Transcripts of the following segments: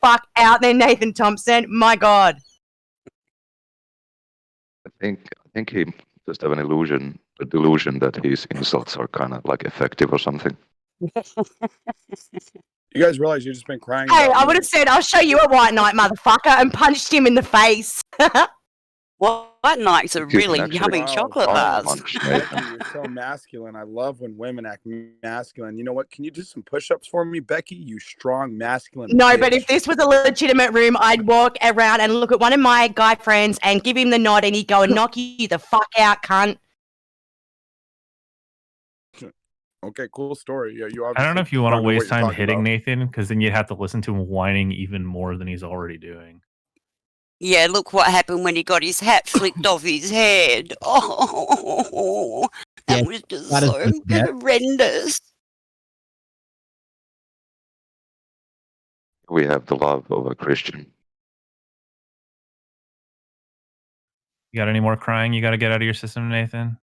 fuck out there, Nathan Thompson. My God. I think he just have a delusion that his insults are kind of like effective or something. You guys realize you've just been crying? Hey, about I me? would have said, I'll show you a white knight, motherfucker, and punched him in the face. White knights are You can really actually yummy Wow, chocolate wow, bars. punch Becky, Nathan. you're so masculine. I love when women act masculine. You know what? Can you do some push-ups for me, Becky? You strong, masculine No, bitch. but if this was a legitimate room, I'd walk around and look at one of my guy friends and give him the nod, and he'd go and knock you the fuck out, cunt. Okay, cool story. Yeah, you. I don't know if you want to don't know what waste you're time talking hitting about. Nathan, because then you'd have to listen to him whining even more than he's already doing. Yeah, look what happened when he got his hat flicked off his head. Oh, that Yeah, was just that is so bad. horrendous. We have the love of a Christian. You got any more crying you got to get out of your system, Nathan?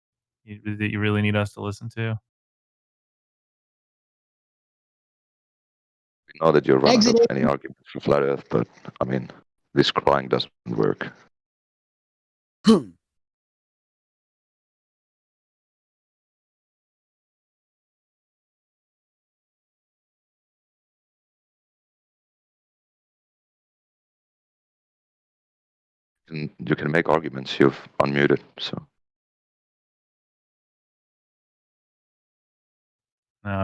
That you really need us to listen to? We know that you're running out of Exit. any arguments for flat Earth, but I mean, this crying doesn't work. You can make arguments. You've unmuted, so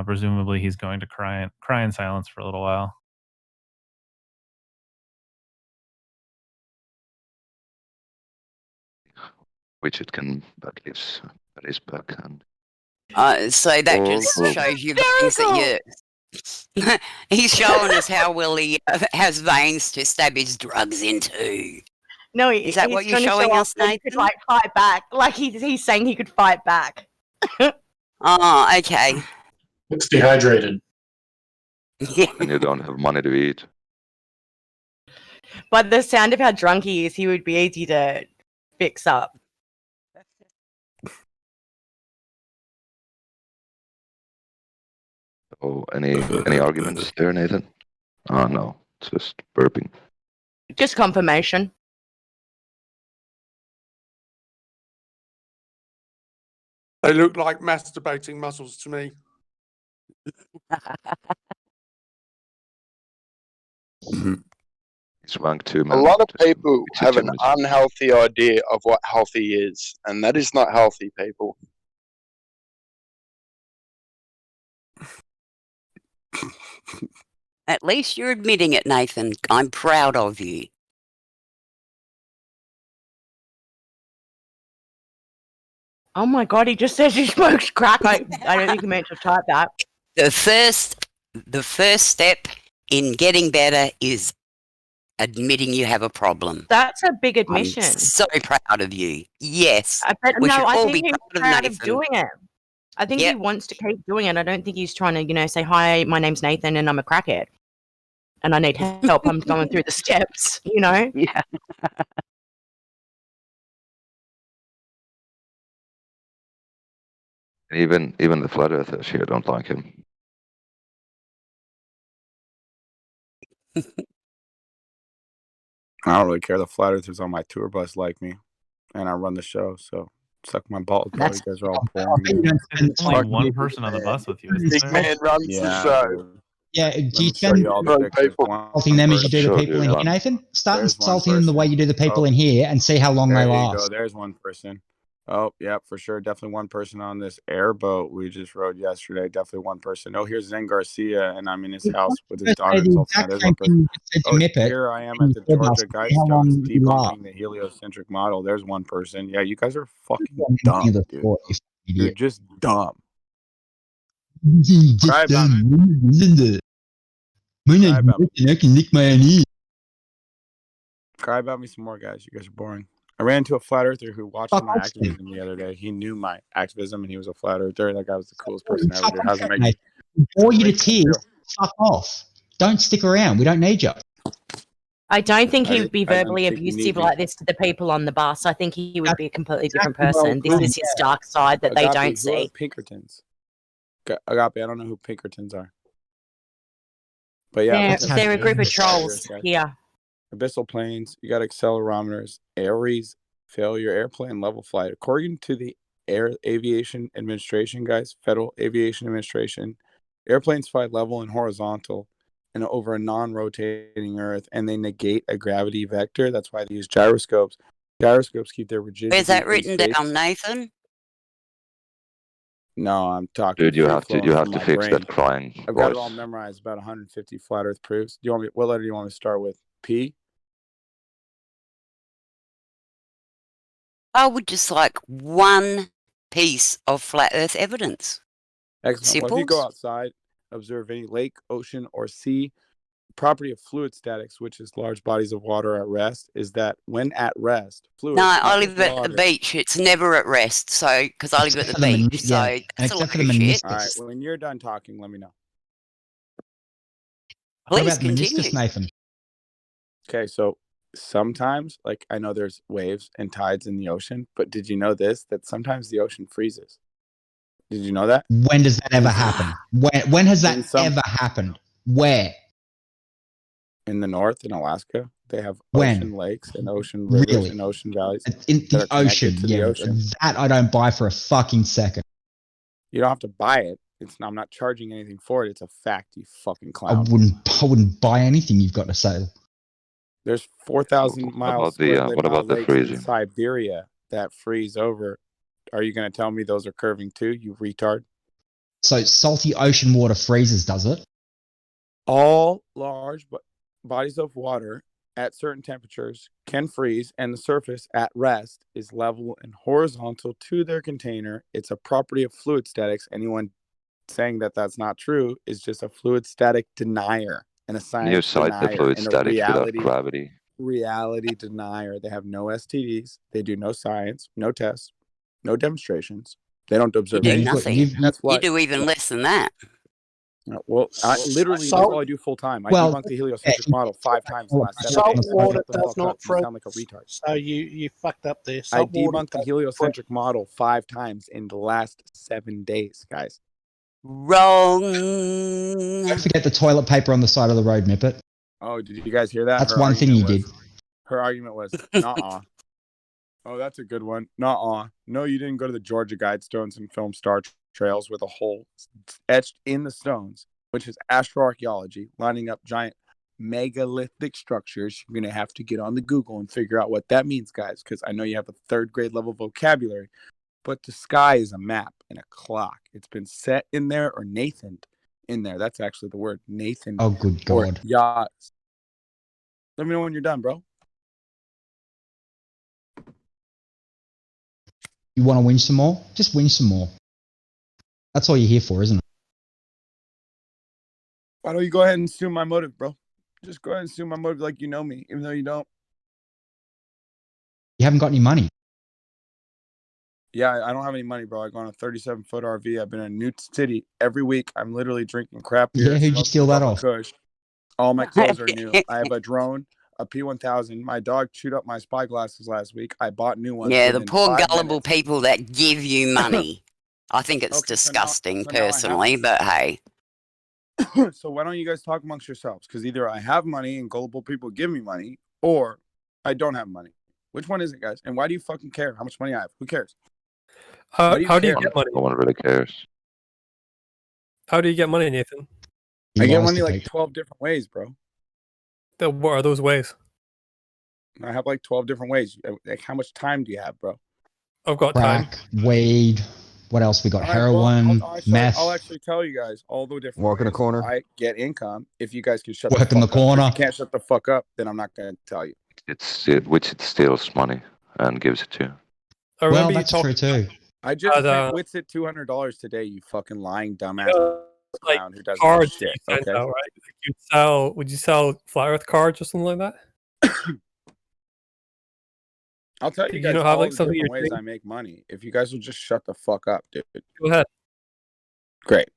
Presumably he's going to cry in silence for a little while. which it can back his backhand. So that just Oh. shows you the things that you. He's showing us how well he has veins to stab his drugs into. No, Is that what he's you're trying to showing show us, off that he could, Nathan? like, fight back. Like, he's saying he could fight back. Oh, okay. Looks dehydrated. And you don't have money to eat. But the sound of how drunk he is, he would be easy to fix up. Oh, any arguments there, Nathan? Oh no, just burping. Just confirmation. They look like masturbating muscles to me. He's ranked 2 A man. lot of people It's a have an generous- unhealthy idea of what healthy is, and that is not healthy, people. At least you're admitting it, Nathan. I'm proud of you. Oh my God, he just says he smokes crack. I don't think he meant to type that. The first step in getting better is admitting you have a problem. That's a big I'm admission. so proud of you. Yes. But We no, should I all think be he's proud of proud of Nathan. doing it. I think he Yep. wants to keep doing it. I don't think he's trying to, say, hi, my name's Nathan and I'm a crackhead. And I need help. I'm going through the steps, Yeah. Even the flat earthers here don't like him. I don't really care. The flat earthers on my tour bus like me, and I run the show, so suck my balls, bro. That's- You guys are all I boring. bet you don't spend There's only time one with- person on the bus with you, Big isn't there? man runs the Yeah, show. dude. Yeah, Let do you me show spend you all the Right, pictures. people. One insulting them as you do the Sure, people in dude. here, Nathan? Start There's one insulting them the way you do the people Oh. in here and see how long There they you last. go. There's one person. Oh, yeah, for sure. Definitely one person on this airboat we just rode yesterday. Definitely one person. Oh, here's Zen Garcia, and I'm in his house with his Just daughter. say the So exact there's same one person. thing you just said to Oh, Mippet. here I am in at the the clubhouse. Georgia See how long Guidestones you last. debunking the heliocentric model. There's one person. Yeah, you guys are fucking You haven't dumb, seen the dude. sport, you You're idiot. just dumb. Just Cry about Isn't it? My name's Cry about me. Nathan, I can lick my own ear. Cry about me some more, guys. You guys are boring. I ran into a flat earther who watched Fuck my off, activism the other day. He knew my activism, and he was a flat earther. That guy was the coolest person ever. Fuck Dude, off, how's it make mate. you? Bore you to Make you tears. Fuck off. Don't stick around. We don't need you. I don't think I he would be didn't verbally think you need abusive me. like this to the people on the bus. I think he would be a completely different Exactly what I person. was This is saying, his dark side that they Agape, don't who are see. Pinkertons? Agape, I don't know who Pinkertons are. But yeah, They're a group of potentially trolls. guys. Yeah. Abyssal planes, you got accelerometers, Aries, failure, airplane level flight. According to the Air Aviation Administration, guys, Federal Aviation Administration, airplanes fly level and horizontal and over a non-rotating Earth, and they negate a gravity vector. That's why they use gyroscopes. Gyroscopes keep their rigidity. Where's that in written space. down, Nathan? No, I'm talking. Dude, you have free to flowing from my fix brain. that crying I've got it voice. all memorized. About 150 flat Earth proofs. Do you want me? What letter do you want me to start with? P. I would just like one piece of flat Earth evidence. Excellent. Well, if you go Simples. outside, observe any lake, ocean, or sea, property of fluid statics, which is large bodies of water at rest, is that when at rest, fluids. No, I not live just at the water. beach. It's never at rest. So, because I live at Except the for the beach, so and that's a except load for the of shit. All right. meniscus. When you're done talking, let me know. What Please about the continue. meniscus, Nathan? Okay. So sometimes, like, I know there's waves and tides in the ocean, but did you know this? That sometimes the ocean freezes. Did you know that? When does that ever happen? When has that In some- ever happened? Where? In the north, in Alaska, they have When? ocean lakes and ocean rivers Really? and ocean valleys. In that are the connected ocean, to the yeah. ocean. That I don't buy for a fucking second. You don't have to buy it. I'm not charging anything for it. It's a fact, you fucking I clown. wouldn't buy anything you've got to say. There's 4,000 What miles about square what about the lakes in freezing? Siberia that freeze over. Are you going to tell me those are curving too, you retard? So salty ocean water freezes, does it? All large bodies of water at certain temperatures can freeze, and the surface at rest is level and horizontal to their container. It's a property of fluid statics. Anyone saying that that's not true is just a fluid static denier and a Can science you cite the denier fluid and a statics without reality gravity? denier. They have no STDs. They do no science, no tests, no demonstrations. They don't observe do anything. nothing. That's why. You do even less than that. Well, literally, that's all I do full time. I Well, debunked the heliocentric model 5 times in the last 7 Salt days. water Shut the does fuck not up. You freeze. sound like a retard. So you fucked up there. I Salt water debunked the does- heliocentric model 5 times in the last 7 days, guys. Wrong. Don't forget the toilet paper on the side of the road, Mippet. Oh, did you guys hear that? That's Her one thing you argument did. Her argument was, nuh-uh. Oh, that's a good one. Nuh-uh. No, you didn't go to the Georgia Guidestones and film star trails with a hole etched in the stones, which is astroarchaeology, lining up giant megalithic structures. You're going to have to get on the Google and figure out what that means, guys, because I know you have a 3rd grade level vocabulary, but the sky is a map and a clock. It's been set in there or Nathaned in there. That's actually the word, Nathan. Oh, good Or God. yachts. Let me know when you're done, bro. You want to win some more? Just win some more. That's all you're here for, isn't it? Why don't you go ahead and assume my motive, bro? Just go ahead and assume my motive like you know me, even though you don't. You haven't got any money. Yeah, I don't have any money, bro. I go on a 37-foot RV. I've been in New City every week. I'm literally drinking crap beer. Yeah, who'd you smoking steal that Bubba off? Kush. All my clothes are new. I have a drone, a P1000. My dog chewed up my spy glasses last week. I bought new ones. Yeah, the within poor 5 gullible minutes. people that give you money. I think it's Okay, disgusting so now I have personally, money. but hey. So why don't you guys talk amongst yourselves? Because either I have money and gullible people give me money, or I don't have money. Which one is it, guys? And why do you fucking care how much money I have? Who cares? How do you care? get money? No one really cares. How do you get money, Nathan? I get lies money to like people. 12 different ways, bro. What are those ways? I have like 12 different ways. Like, how much time do you have, bro? I've got time. Crack, weed. What else we got? All right, well, Heroin, meth. I'll actually tell you guys all the different Walk in the ways corner. I get income. If you guys can shut Work the in fuck the up. corner. If you can't shut the fuck up, then I'm not going to tell you. Which it steals money and gives it to you. I Well, remember you that's true talking too. I just But, sent Witsit $200 today, you fucking lying dumbass like clown who doesn't know cards that shit. you sent Okay. out, right? Like would you sell flat earth cards or something like that? I'll tell you Did guys you know how, all like, the something different you're ways doing? I make money. If you guys will just shut the fuck up, dude. Go ahead. Great.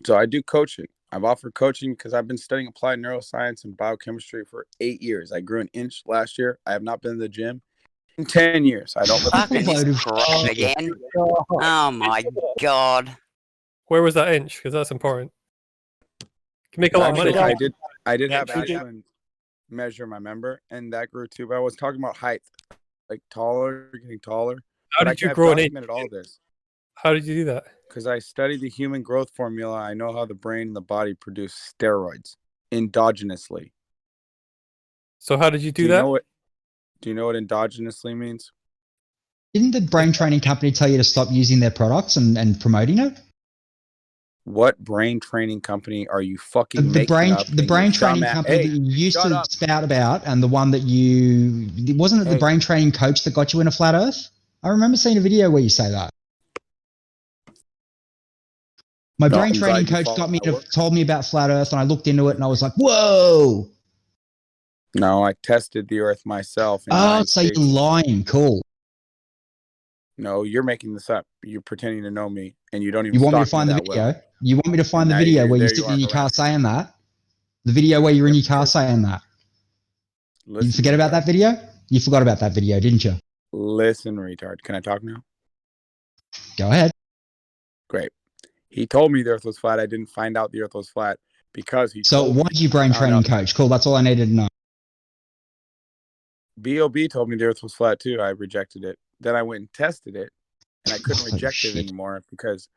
So I do coaching. I've offered coaching because I've been studying applied neuroscience and biochemistry for 8 years. I grew an inch last year. I have not been to the gym in 10 years. I don't lift Fucking weights. this crap again. Oh my god. Where was that inch? Because that's important. You can make a lot of money. Actually, I did have Yeah, we did. Ashlyn measure my member, and that grew too. But I was talking about height, like getting taller. How But did you I've grow an 8? documented all this How did you do that? because I studied the human growth formula. I know how the brain and the body produce steroids endogenously. So how did you do you that? know what? Do you know what endogenously means? Didn't the brain training company tell you to stop using their products and promoting it? What brain training company are you fucking The making brain, up? the and brain your training dumbass- company Hey, that you used shut to up. spout about, and the one that wasn't it the Hey. brain training coach that got you into flat Earth? I remember seeing a video where you say that. My No, brain I'm training glad you coach followed my work. told me about flat Earth, and I looked into it, and I was like, "Whoa!" No, I tested the Earth myself. In Oh, 9 so you're stations. lying? Cool. No, you're making this up. You're pretending to know me, and you don't even. You want me to stalk find the that video? well. You want me to find And the now video where you're there you sitting are in your car harassing me. saying that? The video where you're in your car saying that. You Listen, forget about that video? You forgot about that video, didn't you? Listen, retard. Can I talk now? Go ahead. Great. He told me the Earth was flat. I didn't find out the Earth was flat because he So, told what me. is your brain Found training out- coach? Cool. That's all I needed to know. Bob told me the Earth was flat too. I rejected it. Then I went and tested it, and I couldn't Oh, reject shit. it anymore because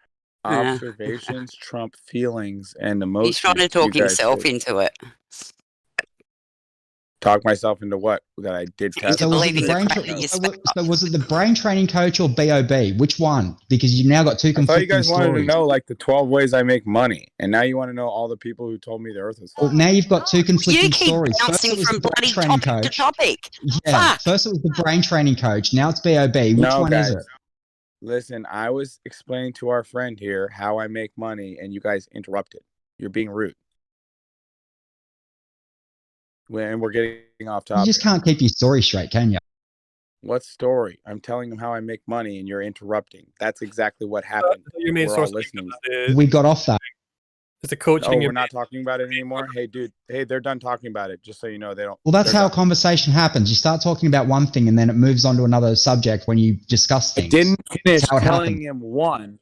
Yeah. observations trump feelings and emotions. He's trying to talk you guys himself say. into it. Talk myself into what? That I did test. Into So was, it believing the the brain crap that you so was it the brain training coach or BOB? Which one? Because you've now got two I thought you conflicting guys wanted to stories. know like the 12 ways I make money, and now you want to know all the people who told me the Earth was Well, flat. now you've got two conflicting You keep stories. First bouncing it was from the brain bloody training topic to coach. topic. Yeah. Fuck. First it was the brain training coach. Now it's BOB. Which No, one guys. is it? Listen, I was explaining to our friend here how I make money, and you guys interrupted. You're being rude. When we're getting off You topic. just can't keep your story straight, can you? What story? I'm telling them how I make money, and you're interrupting. That's exactly what happened. Your main We're all source listening. We got off that. is the coaching. Oh, your we're not talking about it anymore. Hey, dude. Hey, they're done talking about it. Just so you know, they don't. Well, that's they're how a done. conversation happens. You start talking about one thing and then it moves on to another subject when you discuss I things. didn't finish That's how it telling happens. him one.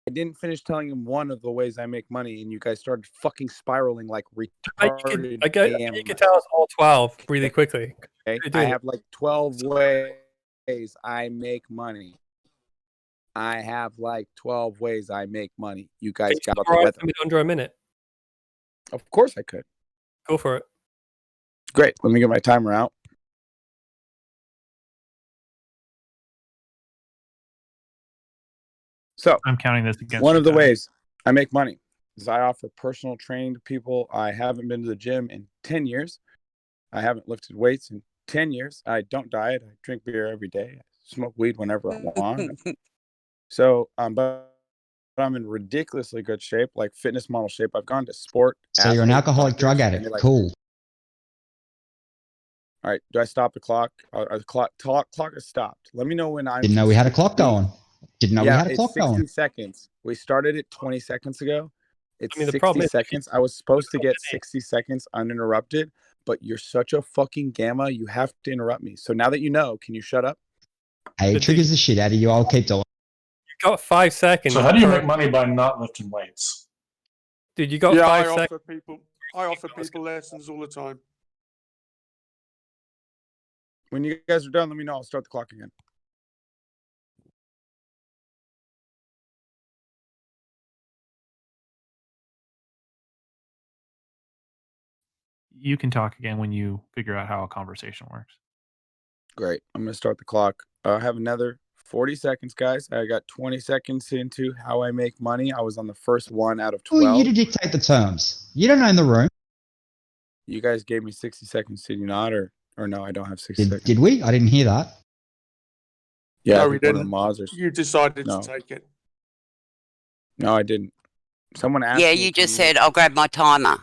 I didn't finish telling him one of the ways I make money, and you guys started fucking spiraling like retarded. I think you can tell us all 12 really quickly. Okay? You're I doing have like 12 ways I make money. I have like 12 ways I make money. You guys Can you got the summarize weather. them in under a minute? Of course I could. Go for it. Great. Let me get my timer out. So I'm counting this against one your of the time. ways I make money is I offer personal training to people. I haven't been to the gym in 10 years. I haven't lifted weights in 10 years. I don't diet. I drink beer every day. I smoke weed whenever I want. So, but I'm in ridiculously good shape, like fitness model shape. I've gone to sport. So you're an athlete alcoholic doctors, drug and addict. they're like, Cool. all right, do I stop the clock? The clock is stopped. Let me know when I'm. Didn't know we had a clock going. Didn't know we had a it's clock 60 going. seconds. We started it 20 seconds ago. It's I mean, the 60 problem is- seconds. I was supposed to get 60 seconds uninterrupted, but you're such a fucking gamma. You have to interrupt me. So now that you know, can you shut up? Hey, it But triggers the shit out of you. I'll keep doing. You got 5 seconds. So how do you per- make money by not lifting weights? Dude, you got Yeah, 5 seconds. I offer people lessons all the time. When you guys are done, let me know. I'll start the clock again. You can talk again when you figure out how a conversation works. Great. I'm going to start the clock. I have another 40 seconds, guys. I got 20 seconds into how I make money. I was on the first one out of Who 12. are you to dictate the terms? You don't own the room. You guys gave me 60 seconds, did you not? Or no, I don't have 60 seconds. Did we? I didn't hear that. Yeah, No, I we think one of the didn't. mods or You decided No. to take it. No, I didn't. Someone asked Yeah, me, you can just said, I'll grab my timer.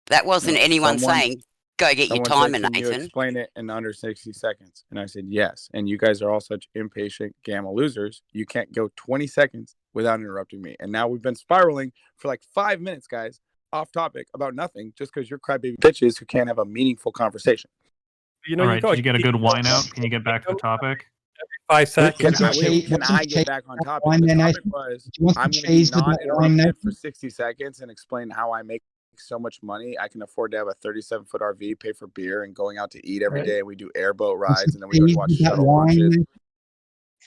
That wasn't No, anyone someone- saying, go get your Someone timer, said, can you Nathan. explain it in under 60 seconds? And I said, yes. And you guys are all such impatient gamma losers. You can't go 20 seconds without interrupting me. And now we've been spiraling for like 5 minutes, guys, off topic about nothing, just because you're crybaby bitches who can't have a meaningful conversation. You know, All you right, got did you get a good whine out? Can you get back to the topic? 5 seconds. What's your Can cheese- I get back on topic? wine The there, topic Nathan? was, Do you want some I'm going to be cheese with not that wine, interrupted Nathan? for 60 seconds and explain how I make so much money. I can afford to have a 37-foot RV, pay for beer, and going out to eat every day. And we do airboat rides, and then we go watch shuttle launches.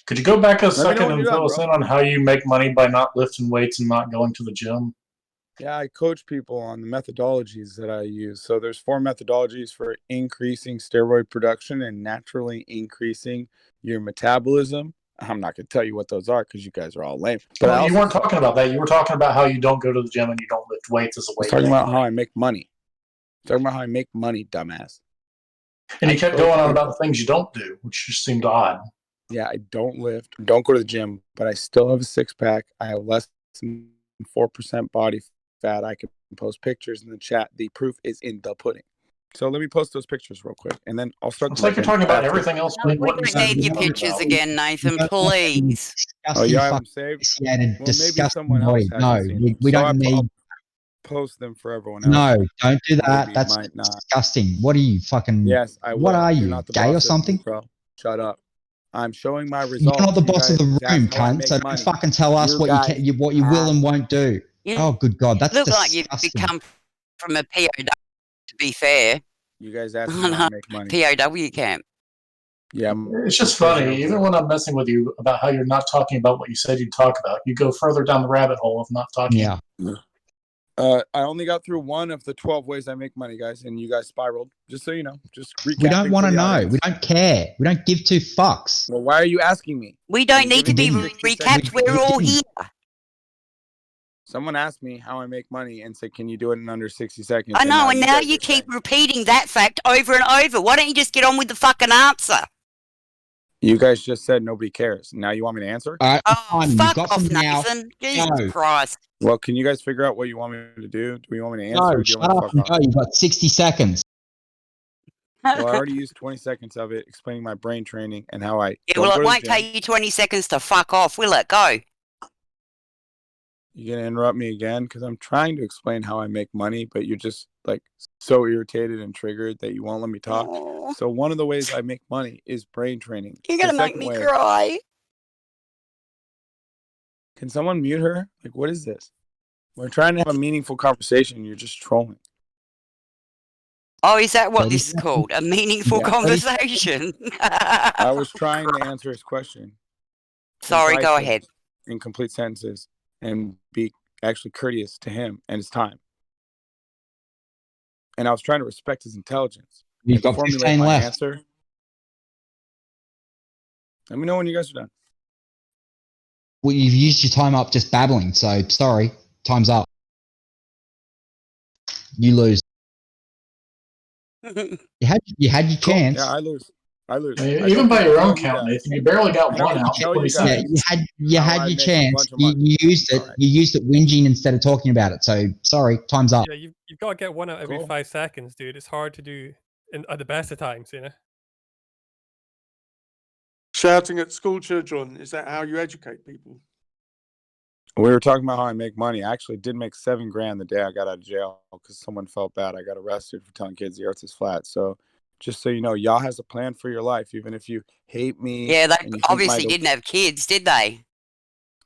Could you go back a Let me know second when and you're fill done, us bro. in on how you make money by not lifting weights and not going to the gym? Yeah, I coach people on the methodologies that I use. So there's 4 methodologies for increasing steroid production and naturally increasing your metabolism. I'm not going to tell you what those are because you guys are all lame. But Well, you weren't talking about that. You were talking about how you don't go to the gym and you don't lift weights as a I way was to talking make about money. how I make money. Talking about how I make money, dumbass. And you I kept coach going on people. about the things you don't do, which just seemed odd. Yeah, I don't lift, don't go to the gym, but I still have a 6-pack. I have less than 4% body fat. I can post pictures in the chat. The proof is in the pudding. So let me post those pictures real quick, and then I'll start. It's like you're talking about everything else but We what you don't said need you your were pictures about. again, Nathan, please. Oh, you have them Fucking saved? emaciated, Well, maybe disgusting someone else body. hasn't No, seen we, them. we So don't need. I'll post them for everyone else. No, don't do that. Maybe, That's might not. disgusting. What are you fucking? Yes, I will. What are You're you? not the Gay or boss of something? me, bro. Shut up. I'm showing my You're results. not the You boss of the guys ask room, how I cunt. make So money. don't fucking tell us You what you can, guys what you will and won't do. You Oh, good God, that's look like you've disgusting. become from a POW, to be fair. You guys ask me how I make money. POW camp. Yeah, It's just funny, even when I'm messing with you about how you're not talking about what you said you'd talk about, you go further down the rabbit hole of not talking. Yeah. I only got through one of the 12 ways I make money, guys, and you guys spiraled. Just so you know, just recapping. We don't want for to the know. audience. We don't care. We don't give 2 fucks. Well, why are you asking me? We don't need to be Giving me 60 recapped. seconds. We're all here. Someone asked me how I make money and said, "Can you do it in under 60 seconds?" I know, and now guys you are keep saying- repeating that fact over and over. Why don't you just get on with the fucking answer? You guys just said nobody cares. Now you want me to answer? All right, Oh, fine. You've fuck got off, from now. Nathan. Jesus No. Christ. Well, can you guys figure out what you want me to do? Do you want me to answer? No, Or do you shut want me to up fuck and off? go. You've got 60 seconds. Well, I already used 20 seconds of it explaining my brain training and how I Yeah, don't well, go it to the won't gym. take you 20 seconds to fuck off, will it? Go. You gonna interrupt me again? Because I'm trying to explain how I make money, but you're just like so irritated and triggered that you won't let me talk. Oh, So one of the ways I make money is brain training. you're The going to make second me way, cry. can someone mute her? Like, what is this? We're trying to have a meaningful conversation. You're just trolling. Oh, is that what 30 this is called? A meaningful Yeah. conversation? I was trying to answer his question. Sorry, go concisely, ahead. in complete sentences and be actually courteous to him and his time. And I was trying to respect his intelligence You've and got formulate 15 my left. answer. Let me know when you guys are done. Well, you've used your time up just babbling, so sorry. Time's up. You lose. You had your Cool. chance. Yeah, I lose. I lose. Even by your own count, Nathan, you barely got And I'm one gonna out in tell 20 you guys- seconds. You how had I your make a chance. bunch of money. You used it. All right. You used it whinging instead of talking about it. So sorry, time's up. Yeah, you've got to get one out every Cool. 5 seconds, dude. It's hard to do at the best of times, you know. Shouting at school children, is that how you educate people? We were talking about how I make money. I actually did make $7,000 the day I got out of jail because someone felt bad. I got arrested for telling kids the earth is flat. So just so you know, y'all has a plan for your life, even if you hate me. Yeah, they and you think obviously my- didn't have kids, did they?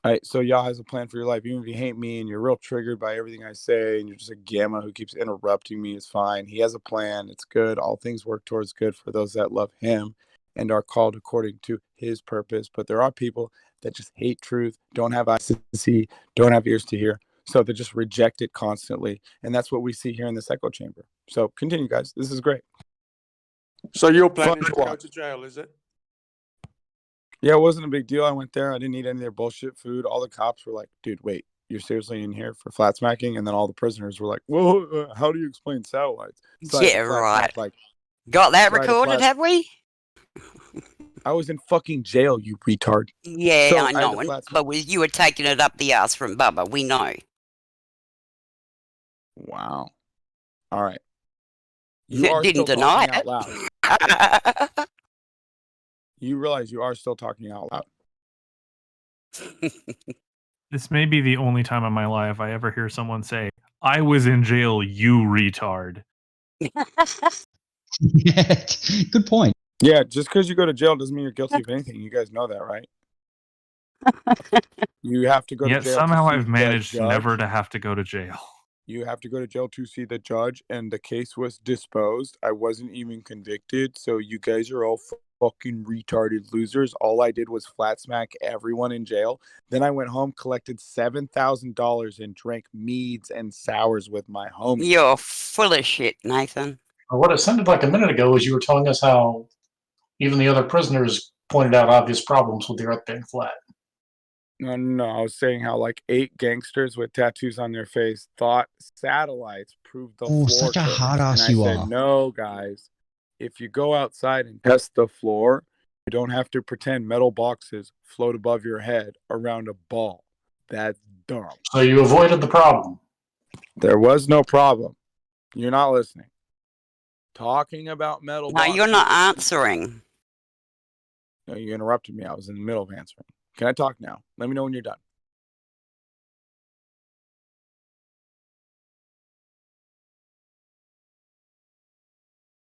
All right, so y'all has a plan for your life. Even if you hate me and you're real triggered by everything I say and you're just a gamma who keeps interrupting me, it's fine. He has a plan. It's good. All things work towards good for those that love him and are called according to his purpose. But there are people that just hate truth, don't have eyes to see, don't have ears to hear. So they just reject it constantly. And that's what we see here in this echo chamber. So continue, guys. This is great. So your plan is Fun to go watch. to jail, is it? Yeah, it wasn't a big deal. I went there. I didn't eat any of their bullshit food. All the cops were like, dude, wait, you're seriously in here for flat smacking? And then all the prisoners were like, whoa, how do you explain satellites? So I had to Yeah, flat right. smack, like, Got that so I had to recorded, flat- have we? I was in fucking jail, you retard. Yeah, So I I had know. to flat smack. But you were taking it up the ass from Bubba. We know. Wow. All right. You are Didn't still deny talking it. out loud. You realize you are still talking out loud. This may be the only time in my life I ever hear someone say, "I was in jail, you retard." Good point. Yeah, just because you go to jail doesn't mean you're guilty of anything. You guys know that, right? You have to go Yet to jail. somehow to I've sue the managed judge. never to have to go to jail. You have to go to jail to see the judge, and the case was disposed. I wasn't even convicted, so you guys are all fucking retarded losers. All I did was flat smack everyone in jail. Then I went home, collected $7,000, and drank meads and sours with my homies. You're full of shit, Nathan. Or what it sounded like a minute ago was you were telling us how even the other prisoners pointed out obvious problems with the earth being flat. No, I was saying how like 8 gangsters with tattoos on their face thought satellites proved the floor. Such a curve. hard ass And you I said, are. no, guys. If you go outside and test the floor, you don't have to pretend metal boxes float above your head around a ball. That's dumb. So you avoided the problem. There was no problem. You're not listening. Talking about metal No, boxes. you're not answering. No, you interrupted me. I was in the middle of answering. Can I talk now? Let me know when you're done.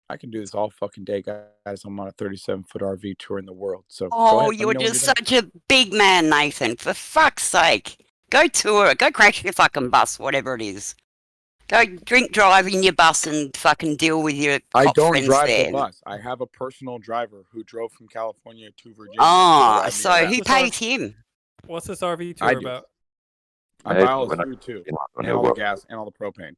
I can do this all fucking day, guys. I'm on a 37-foot RV touring the world. So go Oh, ahead, let me you're know when just you're done. such a big man, Nathan. For fuck's sake. Go tour it. Go crash your fucking bus, whatever it is. Go drink drive in your bus and fucking deal with your I cop don't friends drive there. the bus. I have a personal driver who drove from California to Virginia. Oh, to drive me so around. who pays him? What's this RV I tour do. about? I Hey, buy all his when I- food too, when and you all the work- gas and all the propane.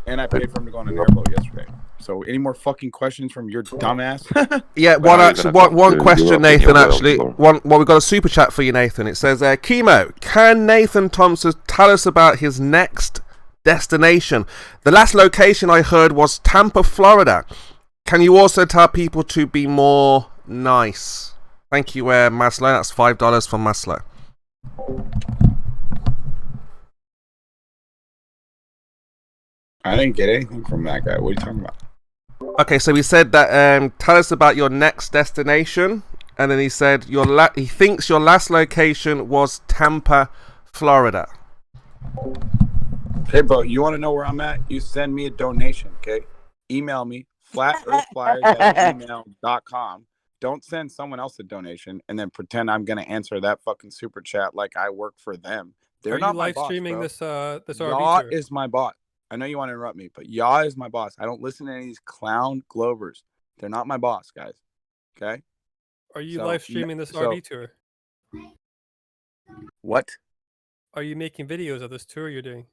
And I paid for him to go on an airboat yesterday. So, any more fucking questions from your dumbass? Yeah, When one are you actually, gonna one to question, Europe in Nathan. your world, Actually, or- one. Well, we've got a super chat for you, Nathan. It says, "Chemo, can Nathan Thompson tell us about his next destination? The last location I heard was Tampa, Florida. Can you also tell people to be more nice? Thank you, Maslow. That's $5 from Maslow." I didn't get anything from that guy. What are you talking about? Okay, so he said that tell us about your next destination, and then he said he thinks your last location was Tampa, Florida. Hey, bro, you want to know where I'm at? You send me a donation, okay? Email me, flatearthflyers@gmail.com. Don't send someone else a donation and then pretend I'm going to answer that fucking super chat like I work for them. They're Are not you my live boss, streaming bro. this this Yaw RV tour? is my boss. I know you want to interrupt me, but Yaw is my boss. I don't listen to any of these clown Glovers. They're not my boss, guys. Okay? Are you So, live streaming this so- RV tour? What? Are you making videos of this tour you're doing?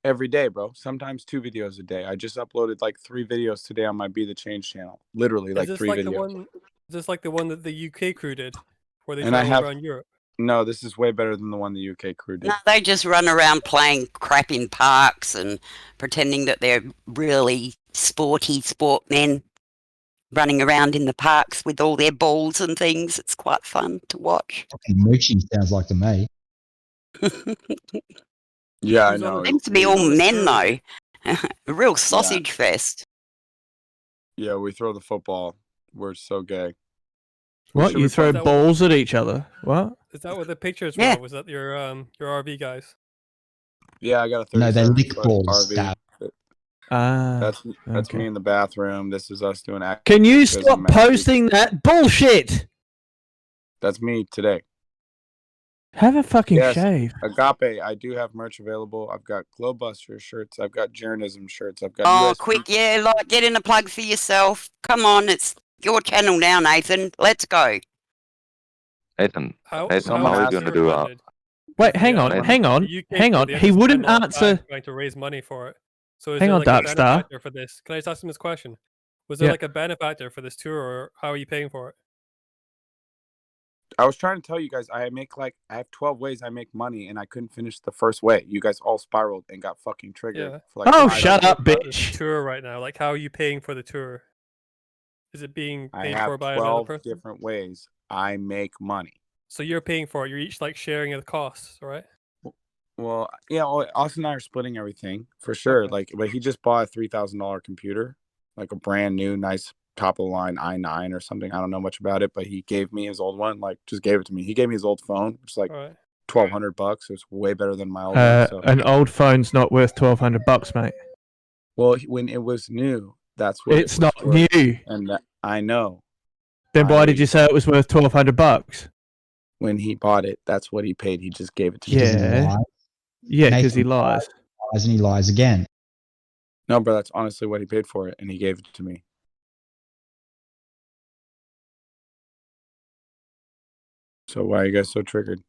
Every day, bro. Sometimes 2 videos a day. I just uploaded like 3 videos today on my Be The Change channel. Literally, like Is this 3 like videos. the one? Is this like the one that the UK crew did, where they And I traveled have- around Europe? No, this is way better than the one the UK crew did. No, they just run around playing crap in parks and pretending that they're really sporty sportmen running around in the parks with all their balls and things. It's quite fun to watch. Fucking mooching sounds like to me. Yeah, I Who's on know. the- Seems to be who's all on this men tour with you? though. A real sausage fest. Yeah, we throw the football. We're so gay. What? should You we throw find out what- balls at each other? What? Is that what the pictures Yeah. were? Was that your RV guys? Yeah, I got a No, they're 37 lick foot balls, RV. Dad. Ah. That's okay. me in the bathroom. This is us doing act. Can you Prison stop magic. posting that bullshit? That's me today. Have a fucking Yes. shave. Agape, I do have merch available. I've got Glowbuster shirts. I've got Journalism shirts. I've got Oh, US quick, yeah, like, get in a plug for yourself. Come on, it's your channel now, Nathan. Let's go. Nathan, How Nathan, how how are is you going to tour do funded? Wait, hang The, on, uh, hang on, the UK hang tour, on. they He just wouldn't spent a lot of time answer. trying to raise money for it. So is Hang there on, like a Darkstar. benefactor for this? Can I just ask him this question? Was there Yeah. like a benefactor for this tour, or how are you paying for it? I was trying to tell you guys, I have 12 ways I make money, and I couldn't finish the first way. You guys all spiraled and got fucking triggered. Yeah. For like Oh, 5 shut hours. up, About this bitch. tour right now, like how are you paying for the tour? Is it being I paid have for by another 12 person? different ways I make money. So you're paying for it. You're each like sharing the costs, right? Well, yeah, Austin and I are splitting everything for sure. Okay. Like, but he just bought a $3,000 computer, like a brand new, nice top of the line i9 or something. I don't know much about it, but he gave me his old one. Like, just gave it to me. He gave me his old phone, which is like All right. $1,200. It's way better than my old one. So, An old phone's not worth $1,200, mate. well, when it was new, that's what It's it was not worth. new. And I know Then why I- did you say it was worth $1,200? when he bought it, that's what he paid. He just gave it to He me. doesn't Yeah. lie. Yeah, because he Nathan lies. lies and he lies again. No, bro, that's honestly what he paid for it, and he gave it to me. So why are you guys so triggered?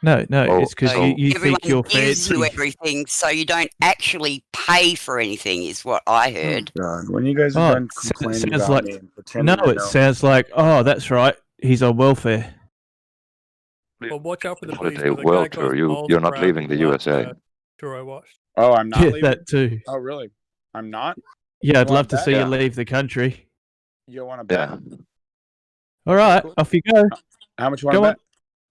No, Oh, it's because so- you Everyone think you're gives you fancy. everything, so you don't actually pay for anything, is what I heard. God, when you guys are done it complaining sounds about like me and pretending no. to It know, sounds like that's right. He's on welfare. Well, watch out for the Holiday police. But the world guy goes tour. balls You're not proud leaving in the last, USA. tour I watched. oh, I'm not Yeah, leaving. that too. Oh, really? I'm not. Yeah, I'd You love want to that? see Yeah. you leave the country. You want to bet? Yeah. All right, cool. off you go. How much you want to Go on. bet?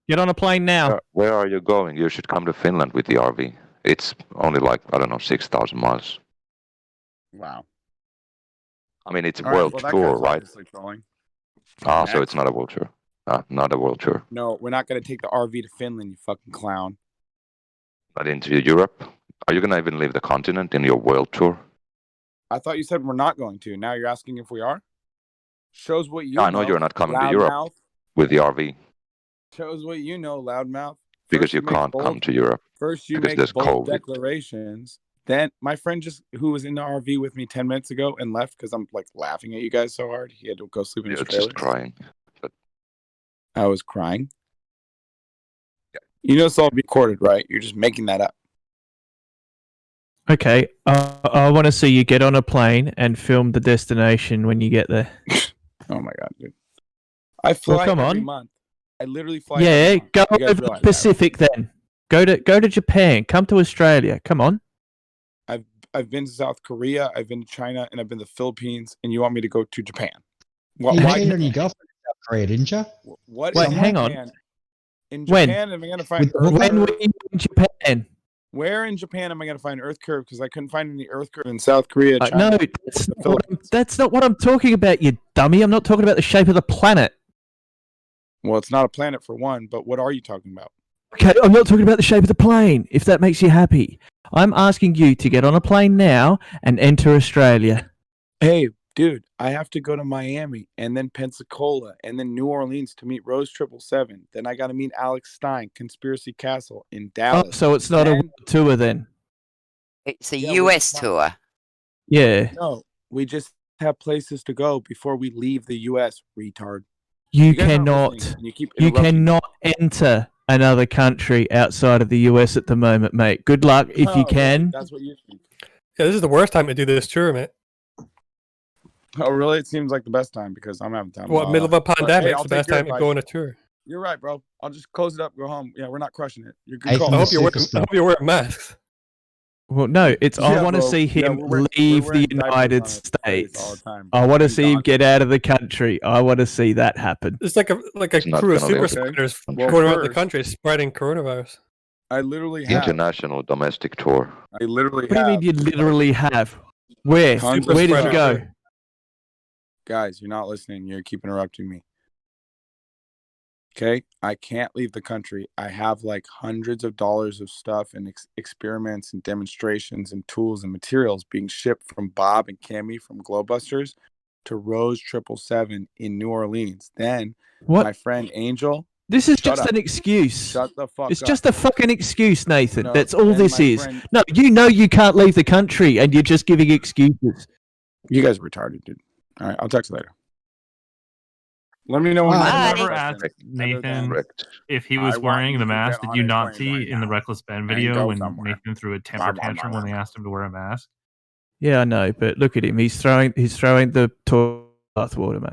Get on a plane now. Where are you going? You should come to Finland with the RV. It's only like, I don't know, 6,000 miles. Wow. I mean, it's a All right, world well, that tour, guy's right? obviously trolling. Ah, so Next. it's not a world tour. Not a world tour. No, we're not going to take the RV to Finland, you fucking clown. Not into Europe. Are you gonna even leave the continent in your world tour? I thought you said we're not going to. Now you're asking if we are? Shows what you I know you're not coming to Europe loudmouth. with the RV Shows what you know, loudmouth. because First you make can't bold- come to Europe. First you because make there's bold COVID. declarations. Then my friend who was in the RV with me 10 minutes ago and left because I'm like laughing at you guys so hard. He had to go sleep in his You're trailer. just crying. But I was crying. You know it's all recorded, right? You're just making that up. Okay, I want to see you get on a plane and film the destination when you get there. Oh my god, dude! I fly come every on. month. I literally fly. Yeah, every month. go You guys over the realize that, right? Pacific then. Go to Japan. Come to Australia. Come on. I've been to South Korea. I've been to China, and I've been to the Philippines. And you want me to go to Japan? What? You Why? cheated on your girlfriend in South Korea, didn't you? What? Wait, in hang on. Japan? In When? Japan, am I going to find With- Earth When curve? were you in Japan? Where in Japan am I going to find Earth curve? Because I couldn't find any Earth curve in South Korea, No, China. that's not what I'm talking about, you dummy. I'm not talking about the shape of the planet. Well, it's not a planet for one, but what are you talking about? Okay, I'm not talking about the shape of the plane, if that makes you happy. I'm asking you to get on a plane now and enter Australia. Hey, dude, I have to go to Miami and then Pensacola and then New Orleans to meet Rose 777. Then I got to meet Alex Stein, Conspiracy Castle in Oh, Dallas. so it's not a Then- world tour then? It's a Yeah, we're US just tour. Yeah. No, we just have places to go before we leave the U.S., retard. You guys aren't cannot. listening, and you keep You interrupting me. cannot enter another country outside of the US at the moment, mate. Good luck if Oh, you really? can. That's what you think. Yeah, this is the worst time to do this tour, mate. Oh, really? It seems like the best time because I'm having time. What, middle of a But, pandemic? hey, It's I'll the take best your time to advice. go on a tour. You're right, bro. I'll just close it up, go home. Yeah, we're not crushing it. You're good Hey, call. from I the hope you're wearing, sister I hope you're wearing masks. Well, no, it's I Yeah, want to bro. see Yeah, him we're wearing leave the diapers on United his face all the States. time. I want to And see him Don- get out of the country. I want to see that happen. It's like a It's not crew of gonna super live. spreaders Well, going around the first- country spreading coronavirus. I literally have. international domestic tour. I literally What do you have. mean you literally have? Where? Tons of Where did you stuff. go? Guys, you're not listening. You keep interrupting me. Okay, I can't leave the country. I have like hundreds of dollars of stuff and experiments and demonstrations and tools and materials being shipped from Bob and Cammy from Glowbusters to Rose 777 in New Orleans. Then What? my friend Angel. This is Shut just up. an excuse. Shut the fuck It's up. just a fucking excuse, Nathan. No, That's all then this my is. friend- No, you know you can't leave the country and you're just giving excuses. You guys are retarded, dude. All right, I'll text you later. Let me know when I you Bye. never have asked questions. Nathan Correct. if he I was want wearing you the to mask. get Did on you a not plane see right in the now Reckless Ben and video go when somewhere. Nathan threw a temper tantrum when they asked him to wear a mask? Yeah, I know, but look at him. He's throwing the toilet bathwater, mate.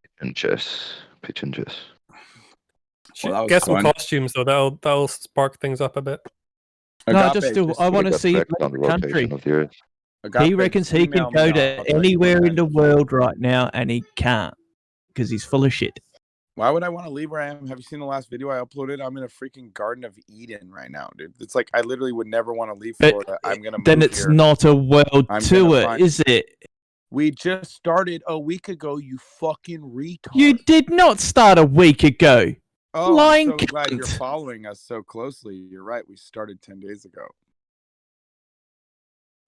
Pitch and chess. Should that was get some fun. costumes though. That'll spark things up a bit. No, I Agape, just still I want to Got see him wrecked on leave the the country. rotation of the Earth. Agape, He reckons he can email me, go I'll to tell you anywhere when in the that is. world right now, and he can't because he's full of shit. Why would I want to leave where I am? Have you seen the last video I uploaded? I'm in a freaking Garden of Eden right now, dude. It's like I literally would never want to leave But Florida. I'm gonna Then move it's here. not a world I'm gonna tour, find- is it? We just started a week ago, you fucking retard. You did not start a week ago. oh, lying I'm so glad you're cunt. following us so closely. You're right. We started 10 days ago.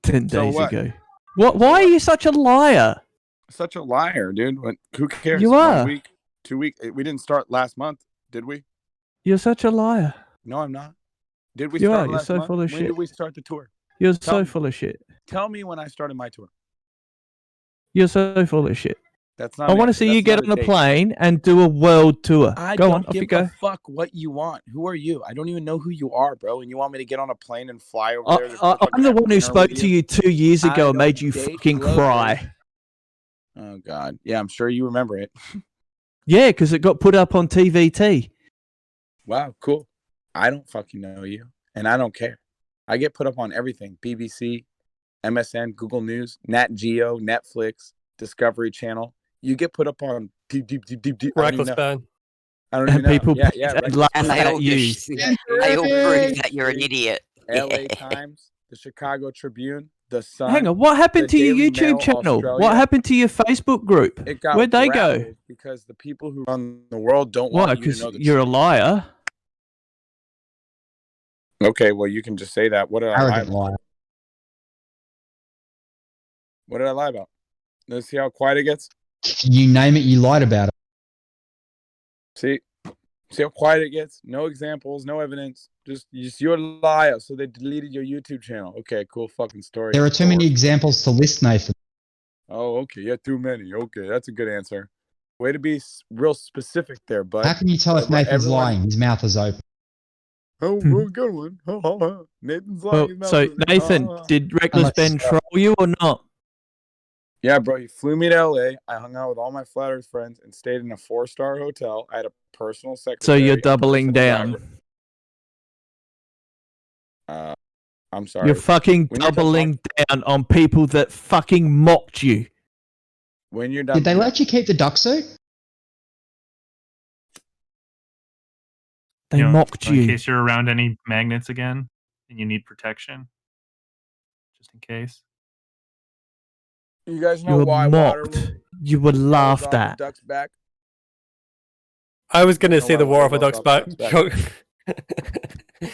10 So days what? ago. What? Why are you such a liar? Such a liar, dude. Who cares? You 1 are. week, 2 weeks. We didn't start last month, did we? You're such a liar. No, I'm not. Did we You start are. You're last so month? full of When shit. did we start the tour? You're Tell so me. full of shit. Tell me when I started my tour. You're so full of shit. That's not. I an want to answer. see you That's get not on a date. plane and do a world tour. I Go don't on, off give you go. a fuck what you want. Who are you? I don't even know who you are, bro. And you want me to get on a plane and fly over there? I'm the one who spoke to you 2 years I ago and made don't you date fucking globers. cry. Oh God, yeah, I'm sure you remember it. Yeah, because it got put up on TVT. Wow, cool. I don't fucking know you, and I don't care. I get put up on everything: BBC, MSN, Google News, Nat Geo, Netflix, Discovery Channel. You get put up on Reckless ban. I don't And even know. people Yeah, point yeah. and laugh And they at all you. just, they all prove that you're an idiot. LA Times, the Chicago Tribune, the Sun. Hang on, what happened the to your Daily YouTube Mail, channel? Australia. What happened to your Facebook group? It got Where'd they go? rattled because the people who run the world don't Why? want you to Because know the you're a truth. liar. Okay, well, you can just say that. What did I lie Arrogant about? liar. What did I lie about? Let's see how quiet it gets. You name it, you lied about it. See how quiet it gets. No examples, no evidence. Just you're a liar. So they deleted your YouTube channel. Okay, cool fucking story. There are too many examples to list, Nathan. Oh, okay. Yeah, too many. Okay, that's a good answer. Way to be real specific there, bud. How can you tell if Nathan's everyone- lying? His mouth is open. Oh, good one. Nathan's lying. Well, His mouth so is open. Nathan, did Reckless Unless- Ben troll you or not? Yeah, bro. He flew me to LA. I hung out with all my flat earth friends and stayed in a 4-star hotel. I had a personal So secretary. you're a doubling personal down. driver. I'm sorry. You're fucking When you're done doubling down on people that fucking mocked you. When you're done, Did they let you keep the duck suit? They You know, mocked in you. case you're around any magnets again and you need protection, just in case. You guys You know were why water mocked. You were rolls laughed off a at. duck's back? I was going to know say why the war of water a duck's rolls back off a duck's joke.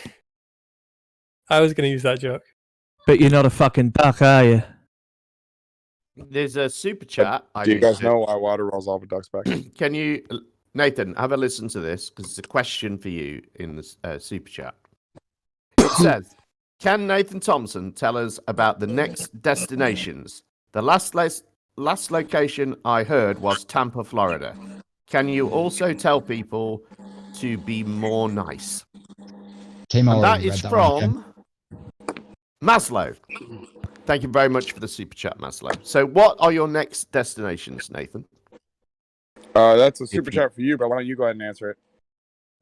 I was going to use that joke. But you're not a fucking duck, are you? There's a super chat. Do you guys know why water rolls off a duck's back? Can you, Nathan, have a listen to this because it's a question for you in the super chat. It says, "Can Nathan Thompson tell us about the next destinations? The last location I heard was Tampa, Florida. Can you also tell people to be more nice?" Timo And that already is read that one, from Maslow. Thank you very much for the super chat, Maslow. So, what are your next destinations, Nathan? That's a super you- chat for you, but why don't you go ahead and answer it?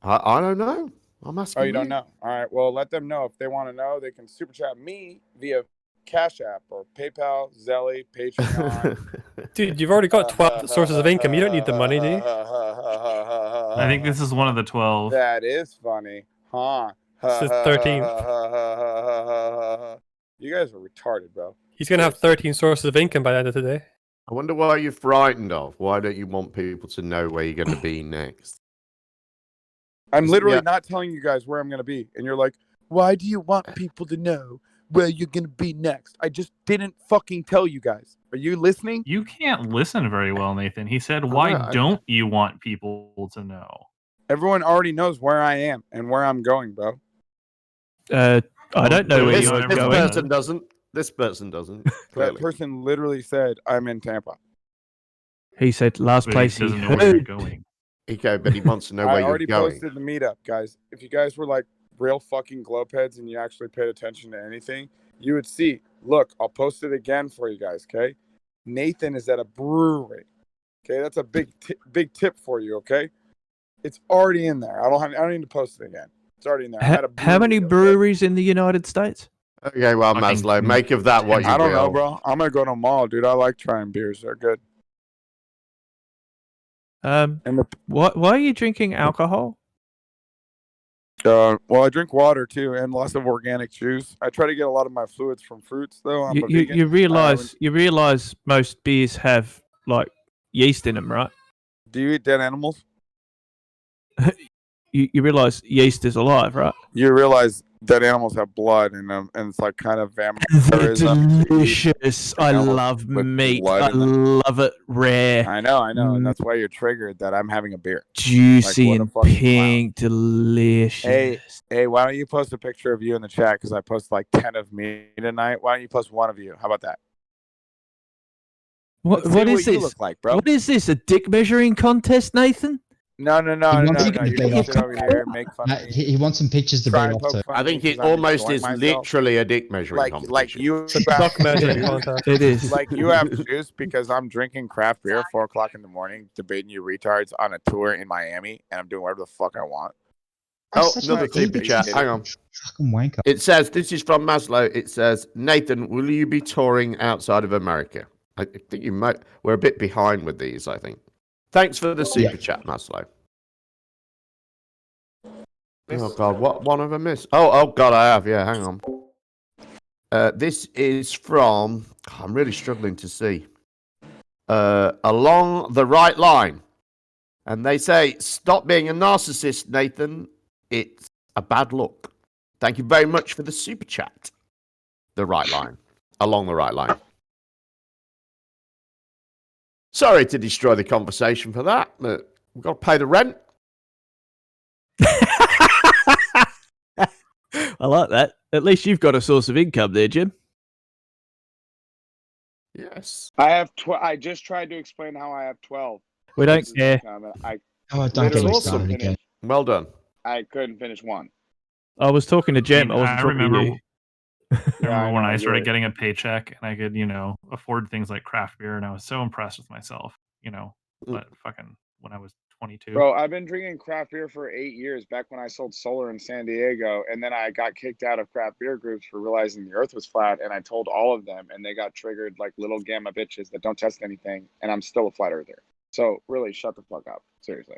I don't know. I'm asking. Oh, you don't know? All right. Well, let them know. If they want to know, they can super chat me via Cash App or PayPal, Zelly, Patreon. Dude, you've already got 12 sources of income. You don't need the money, do you? I think this is one of the 12. That is funny, huh? This is 13th. You guys are retarded, bro. He's going to have 13 sources of income by the end of today. I wonder why you're frightened of. Why don't you want people to know where you're going to be next? I'm literally Yeah. not telling you guys where I'm going to be. And you're like, why do you want people to know where you're going to be next? I just didn't fucking tell you guys. Are you listening? You can't listen very well, Nathan. He said, "Why don't you want people to know?" Everyone already knows where I am and where I'm going, bro. I don't know where This, you're this going. person doesn't. This person doesn't. That Clearly. person literally said, I'm in Tampa. He said last But place he he doesn't know where you're heard. going. Okay, but he wants to know where I you're already going. posted the meetup, guys. If you guys were like real fucking globeheads and you actually paid attention to anything, you would see. Look, I'll post it again for you guys, okay? Nathan is at a brewery. Okay, that's a big tip for you, okay? It's already in there. I don't need to post it again. It's already in there. I'm at a How many brewery, okay? breweries in the United States? Okay, well, Fucking Maslow, make of that what you I don't know, will. bro. I'm gonna go to a mall, dude. I like trying beers. They're good. And why are you drinking alcohol? well, I drink water too, and lots of organic juice. I try to get a lot of my fluids from fruits, though. I'm a vegan. You realize most beers have like yeast in them, right? Do you eat dead animals? You realize yeast is alive, right? You realize dead animals have blood in them, and it's like kind of They're vampirism. delicious. I animals love with meat. blood I in them. love it rare. I know, and that's why you're triggered that I'm having a beer. Juicy Like, what a and fucking pink. Delicious. Hey, why don't you post a picture of you in the chat? Because I post like 10 of me tonight. Why don't you post one of you? How about that? What Let's see is you this? look like, bro. What is this? A dick measuring contest, Nathan? No. He wants You to can beat off sit over here and make fun of me. He wants some pictures to Try beat and off poke to. fun I of me think it 'cause I'm almost enjoying is myself. literally a dick measuring like competition. you It's a documentary juice. contest. It is. Like you have juice because I'm drinking craft beer at 4 o'clock in the morning, debating you retards on a tour in Miami, and I'm doing whatever the fuck I want. Oh, Such another an super idiot. chat. Hang on. Fucking wanker. It says, this is from Maslow. It says, Nathan, will you be touring outside of America? I think you might. We're a bit behind with these, I think. Thanks for the super chat, Maslow. Oh, God. What one have I missed? Oh, God, I have. Yeah, hang on. This is from... I'm really struggling to see. Along the Right Line. And they say, stop being a narcissist, Nathan. It's a bad look. Thank you very much for the super chat. The Right Line. Along the Right Line. Sorry to destroy the conversation for that, but we've got to pay the rent. I like that. At least you've got a source of income there, Jim. Yes. I have. I just tried to explain how I have 12. We don't care. Don't get me Awesome. started again. Well done. I couldn't finish one. I was talking to Jem. I wasn't talking remember, to you. I remember when know, I started you're- getting a paycheck and I could, afford things like craft beer, and I was so impressed with myself, but fucking when I was 22. Bro, I've been drinking craft beer for 8 years, back when I sold solar in San Diego, and then I got kicked out of craft beer groups for realizing the earth was flat, and I told all of them, and they got triggered like little gamma bitches that don't test anything, and I'm still a flat earther. So really, shut the fuck up. Seriously.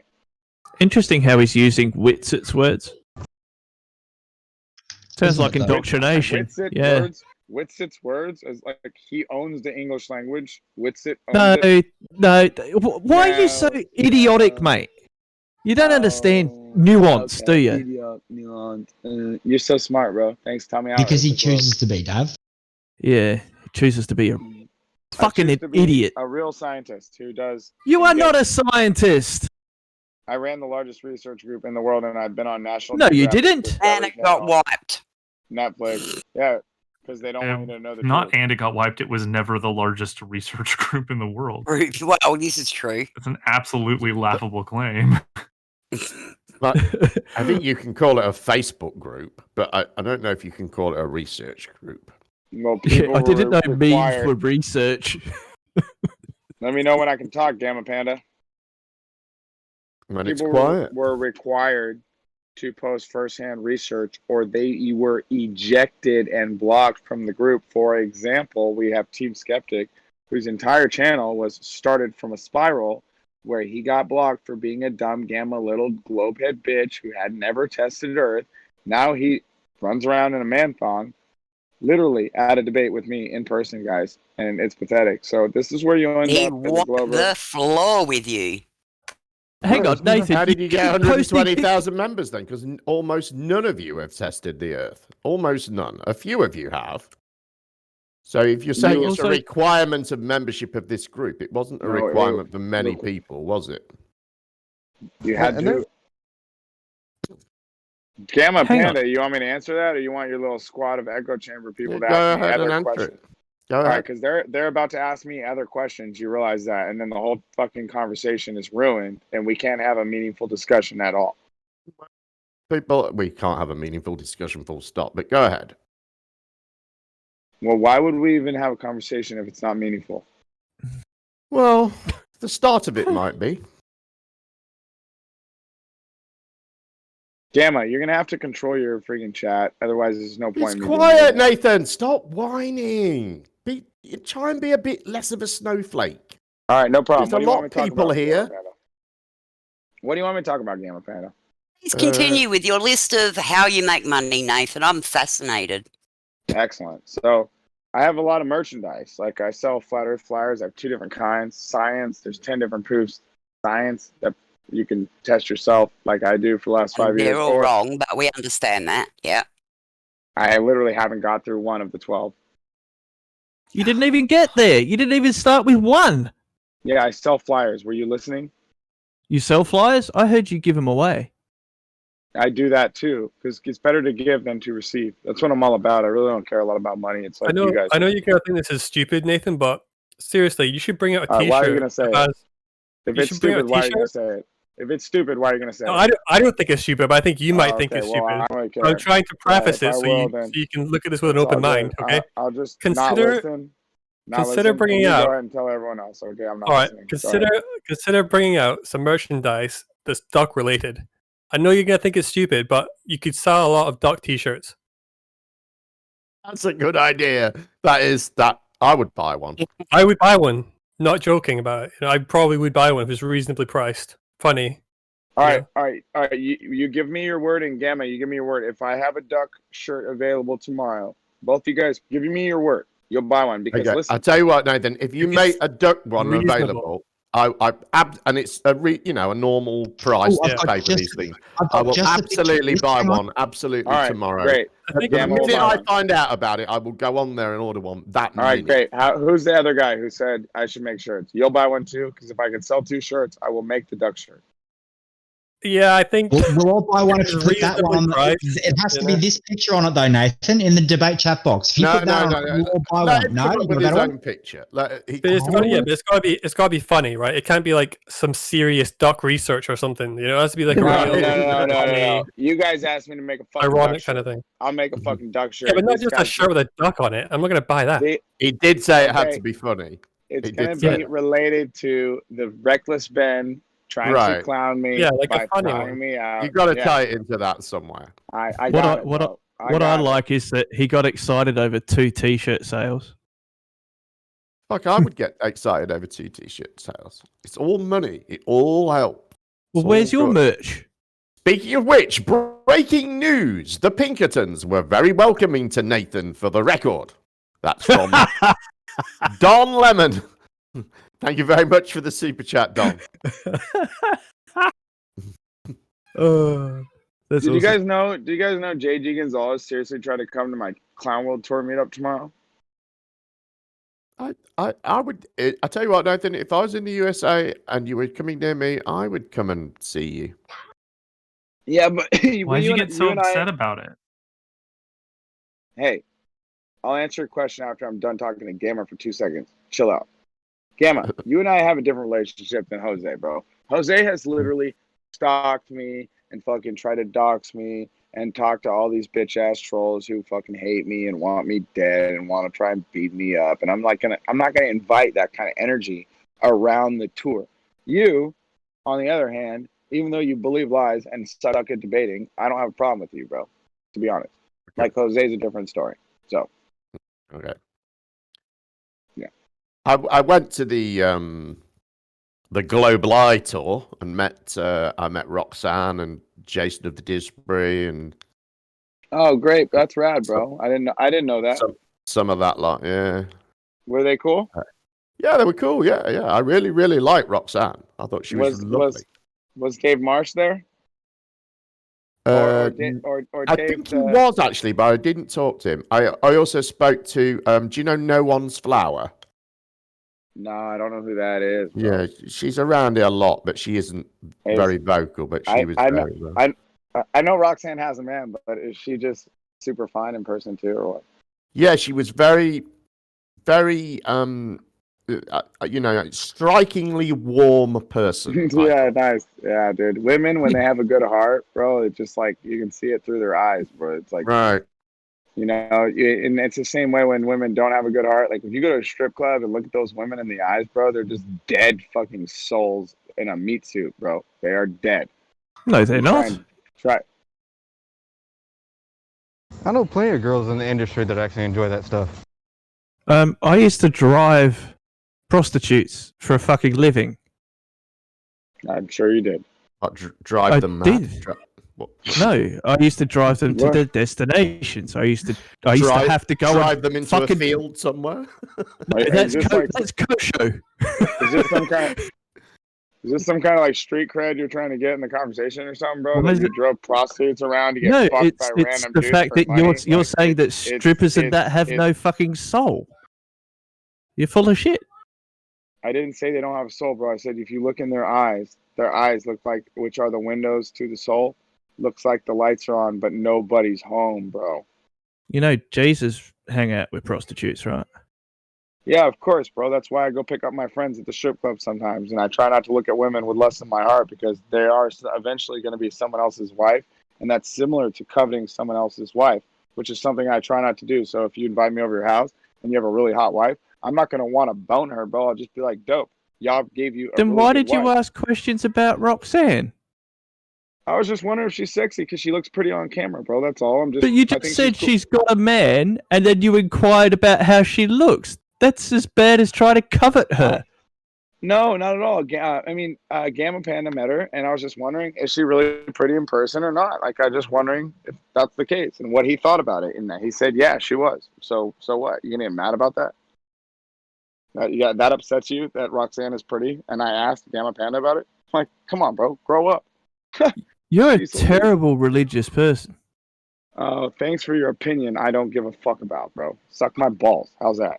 Interesting how he's using Witsit's words. Sounds like indoctrination. Witsit's words is like he owns the English language. Witsit owns it. No. Why are you so idiotic, mate? You don't understand nuance, do you? Idiot, nuance. You're so smart, bro. Thanks, tell me out. Because he chooses to be, Dav. Yeah, he chooses to be a fucking I choose to be idiot. A real scientist who does. You are not a scientist. I ran the largest research group in the world, and I've been on National. No, you Geographic, didn't. Discovery And it got Channel, wiped. Netflix. Yeah, because they don't want you to know the Not truth. and it got wiped. It was never the largest research group in the world. Well, this is true. It's an absolutely laughable claim. But I think you can call it a Facebook group, but I don't know if you can call it a research group. Well, I didn't know memes required- were research. Let me know when I can talk, Gamma Panda. When it's People quiet. were required to post firsthand research, or they were ejected and blocked from the group. For example, we have Team Skeptic, whose entire channel was started from a spiral where he got blocked for being a dumb gamma little globehead bitch who had never tested Earth. Now he runs around in a man thong, literally at a debate with me in person, guys, and it's pathetic. So this is where you end He up as a walked Glober. the floor with you. Hang on, Nathan. How did you get posting 120,000 members then? Because almost none of you have tested the Earth. Almost none. A few of you have. So if you're saying it's a requirement of membership of this group, it wasn't a requirement for many people, was it? You had to. Gamma Panda, you want me to answer that, or you want your little squad of echo chamber people to ask me other questions? Go All ahead. right, because they're about to ask me other questions. You realize that, and then the whole fucking conversation is ruined, and we can't have a meaningful discussion at all. We can't have a meaningful discussion, full stop. But go ahead. Well, why would we even have a conversation if it's not meaningful? Well, the start of it might be. Gamma, you're gonna have to control your freaking chat, otherwise there's no point. It's in me doing quiet, that. Nathan. Stop whining. Try and be a bit less of a snowflake. All right, no problem. There's a lot of What do you want me to talk people about, here. Gamma Panda? What do you want me to talk about, Gamma Panda? Please continue with your list of how you make money, Nathan. I'm fascinated. Excellent. So I have a lot of merchandise. Like I sell flat earth flyers. I have 2 different kinds. Science, there's 10 different proofs. Science that you can test yourself like I do for the last 5 years. They're all wrong, but we understand that. Yeah. I literally haven't got through one of the 12. You didn't even get there. You didn't even start with one. Yeah, I sell flyers. Were you listening? You sell flyers? I heard you give them away. I do that too, because it's better to give than to receive. That's what I'm all about. I really don't care a lot about money. It's like I know, you guys. I know you're gonna think this is stupid, Nathan, but seriously, you should bring out a T-shirt. Why are you gonna say it? You If it's should bring out stupid, a why are you gonna t-shirt. say it? If it's stupid, why are you gonna say No, it? I don't think it's stupid, but I think you might think okay, it's well, stupid. I don't really care. I'm trying to preface if it I so will, you then so you can look at this with an it's open all mind. good. Okay. I'll just Consider- not listen. consider listen, bringing and you out- Go ahead and tell everyone else. Okay, I'm not All right. listening. Consider bringing out some merchandise that's duck related. I know you're gonna think it's stupid, but you could sell a lot of duck T-shirts. That's a good idea. That I would buy one. I would buy one. Not joking about it. I probably would buy one if it's reasonably priced. Funny. All right. You give me your word, and Gamma, you give me your word. If I have a duck shirt available tomorrow, both you guys give me your word. You'll buy one because Okay, listen. I'll tell you what, Nathan. If you make a duck one reasonable. available, and it's a normal price to pay for these things. I will absolutely buy one. Absolutely All right, tomorrow. great. The Gamma will minute buy I one. find out about it, I will go on there and order one. That All right, minute. great. Who's the other guy who said I should make shirts? You'll buy one too, because if I can sell 2 shirts, I will make the duck shirt. Yeah, I think We'll all buy one if you put that one on. Reasonably It has to be this picture on it, though, Nathan, in the debate chat box. If you put that on, we'll all buy Let one. him No, come you up with got a his better own one? picture. But it's gotta be funny, right? It can't be like some serious duck research or something. You know, it has to be like a No. real funny, You guys asked me to make a fucking ironic duck kind of shirt. thing. I'll make a fucking duck shirt. Yeah, but not This just a guy's- shirt with a duck on it. I'm not gonna buy that. He did say it had Okay. to be funny. It's He gonna did be say that. related to the reckless Ben trying to Right. clown me Yeah, like a by funny flying one. me out. You got to Yeah, tie it into that somewhere. I What got I it, what I, bro. what I got it. like is that he got excited over 2 T-shirt sales. Like I would get excited over 2 T-shirt sales. It's all money. It all helps. Well, It's where's all your good. merch? Speaking of which, breaking news: the Pinkertons were very welcoming to Nathan for the record. That's from Don Lemon. Thank you very much for the super chat, Don. That's Do you awesome. guys know? Do you guys know JG Gonzalez seriously tried to come to my Clown World Tour meetup tomorrow? I would. I tell you what, Nathan. If I was in the USA and you were coming near me, I would come and see you. Yeah, but Why did you get so upset about it? Hey, I'll answer your question after I'm done talking to Gamma for 2 seconds. Chill out. Gamma, you and I have a different relationship than Jose, bro. Jose has literally stalked me and fucking tried to dox me and talk to all these bitch ass trolls who fucking hate me and want me dead and want to try and beat me up. And I'm not gonna invite that kind of energy around the tour. You, on the other hand, even though you believe lies and suck at debating, I don't have a problem with you, bro. To be honest, like Jose's a different story. So, Okay. yeah, I went to the Global Eye tour and met Roxanne and Jason of the Disbury and oh great, that's rad, bro. I didn't know that. some of that lot. Yeah. Were they cool? Yeah, they were cool. Yeah. I really liked Roxanne. I thought she was lovely. Was Dave Marsh there? Or I Dave think he was actually, but I didn't talk to him. I also spoke to. Do you know No One's Flower? No, I don't know who that is. Bro. Yeah, she's around here a lot, but she isn't very vocal. But she was very vocal. I know Roxanne has a man, but is she just super fine in person too, or what? Yeah, she was very strikingly warm person. Yeah, nice. Yeah, dude. Women, when they have a good heart, bro, it's just like you can see it through their eyes, bro. It's like, right. You know, and it's the same way when women don't have a good heart. Like if you go to a strip club and look at those women in the eyes, bro, they're just dead fucking souls in a meat suit, bro. They are dead. No, they're not. Try. I know plenty of girls in the industry that actually enjoy that stuff. I used to drive prostitutes for a fucking living. I'm sure you did. Drive them mad? No, I used to drive them to their destinations. I used to have to go drive and them into fucking a field somewhere. No, that's co-show. Is this some kind? Is this some kind of like street cred you're trying to get in the conversation or something, bro? Why That is you it- drove prostitutes around to get No, fucked by it's random the dudes fact for that money? you're Like, saying that strippers and that have no fucking soul. You're full of shit. I didn't say they don't have a soul, bro. I said if you look in their eyes look like, which are the windows to the soul, looks like the lights are on, but nobody's home, bro. You know, Jesus hang out with prostitutes, right? Yeah, of course, bro. That's why I go pick up my friends at the strip club sometimes, and I try not to look at women with lust in my heart because they are eventually going to be someone else's wife, and that's similar to coveting someone else's wife, which is something I try not to do. So if you invite me over your house and you have a really hot wife, I'm not going to want to bone her, bro. I'll just be like, dope. Y'all gave you a Then really why good did you wife. ask questions about Roxanne? I was just wondering if she's sexy because she looks pretty on camera, bro. That's all. But you I just think said cool. she's got a man, and then you inquired about how she looks. That's as bad as trying to covet her. No, not at all. Gamma Panda met her, and I was just wondering, is she really pretty in person or not? Like, I was just wondering if that's the case and what he thought about it. And he said, yeah, she was. So what? You gonna get mad about that? That upsets you that Roxanne is pretty? And I asked Gamma Panda about it. I'm like, come on, bro, grow up. You're a terrible religious person. Oh, thanks for your opinion. I don't give a fuck about, bro. Suck my balls. How's that?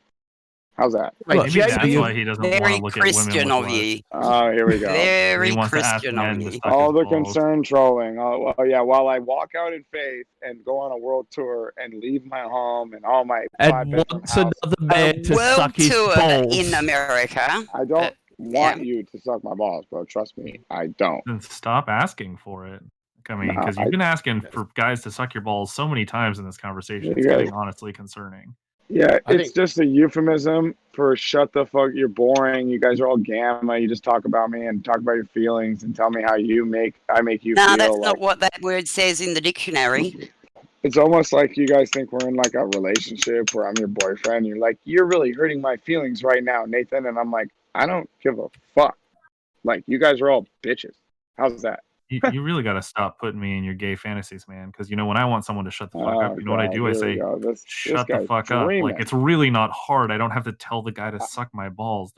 Maybe that's why he doesn't want Very to look Christian at women of with you. Oh, here we go. Very He wants to ask Christian men of to you. suck All his the balls. concern trolling. Oh, well, yeah, while I walk out in faith and go on a world tour and leave my home and all my And five-bedroom wants house. another man to World suck his tour balls. in America. I don't want you to suck my balls, bro. Trust me, I don't. Then stop asking for it. I mean, No, because you've been asking for guys to suck your balls so many times in this conversation. It's You guys- getting honestly concerning. Yeah, I it's think- just a euphemism for shut the fuck. You're boring. You guys are all gamma. You just talk about me and talk about your feelings and tell me how I make you No, feel. that's like, not what that word says in the dictionary. It's almost like you guys think we're in like a relationship where I'm your boyfriend. You're like, you're really hurting my feelings right now, Nathan. And I'm like, I don't give a fuck. Like, you guys are all bitches. How's that? You really got to stop putting me in your gay fantasies, man. Because when I want someone to shut the fuck Oh, up, you know what I God, do? I here we say, go. This shut the guy's fuck up. Like, dreaming. it's really not hard. I don't have to tell the guy to suck my balls.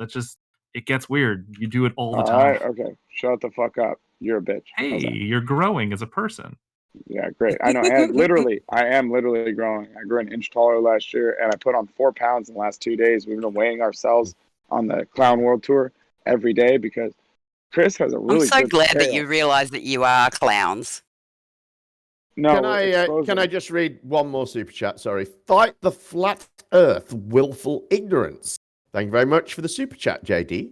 It gets weird. You do it all the All time. right, okay. Shut the fuck up. You're a bitch. Hey, How's that? you're growing as a person. Yeah, great. I know. And I am literally growing. I grew an inch taller last year, and I put on 4 pounds in the last 2 days. We've been weighing ourselves on the Clown World Tour every day because Chris has a really I'm so good glad that scale. you realise that you are clowns. No, Can we're I exposing. just read one more super chat? Sorry. Fight the flat earth, willful ignorance. Thank you very much for the super chat, JD.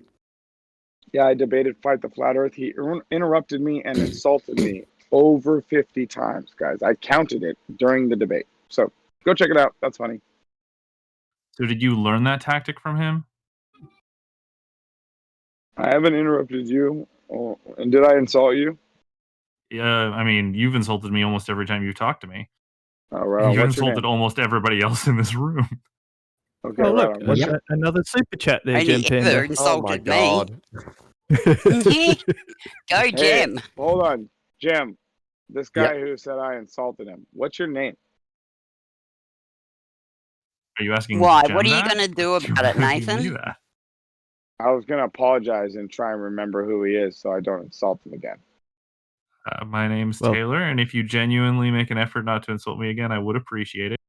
Yeah, I debated Fight the Flat Earth. He interrupted me and insulted me over 50 times, guys. I counted it during the debate. So go check it out. That's funny. So did you learn that tactic from him? I haven't interrupted you. Oh, and did I insult you? Yeah, I mean, you've insulted me almost every time you talk to me. Oh, right on. You've What's your insulted name? almost everybody else in this room. Okay, Oh, right look, on. What's your... another super chat there, Only Gem ever Panda. insulted me. God. Go, Hey, Jim. hold on. Jim, this guy who said I insulted him. What's your name? Are you asking Why? Jen What are you that? going to do You're about it, asking me Nathan? that. I was going to apologize and try and remember who he is so I don't insult him again. My name's Taylor, and if you genuinely make an effort not to insult me again, I would appreciate it.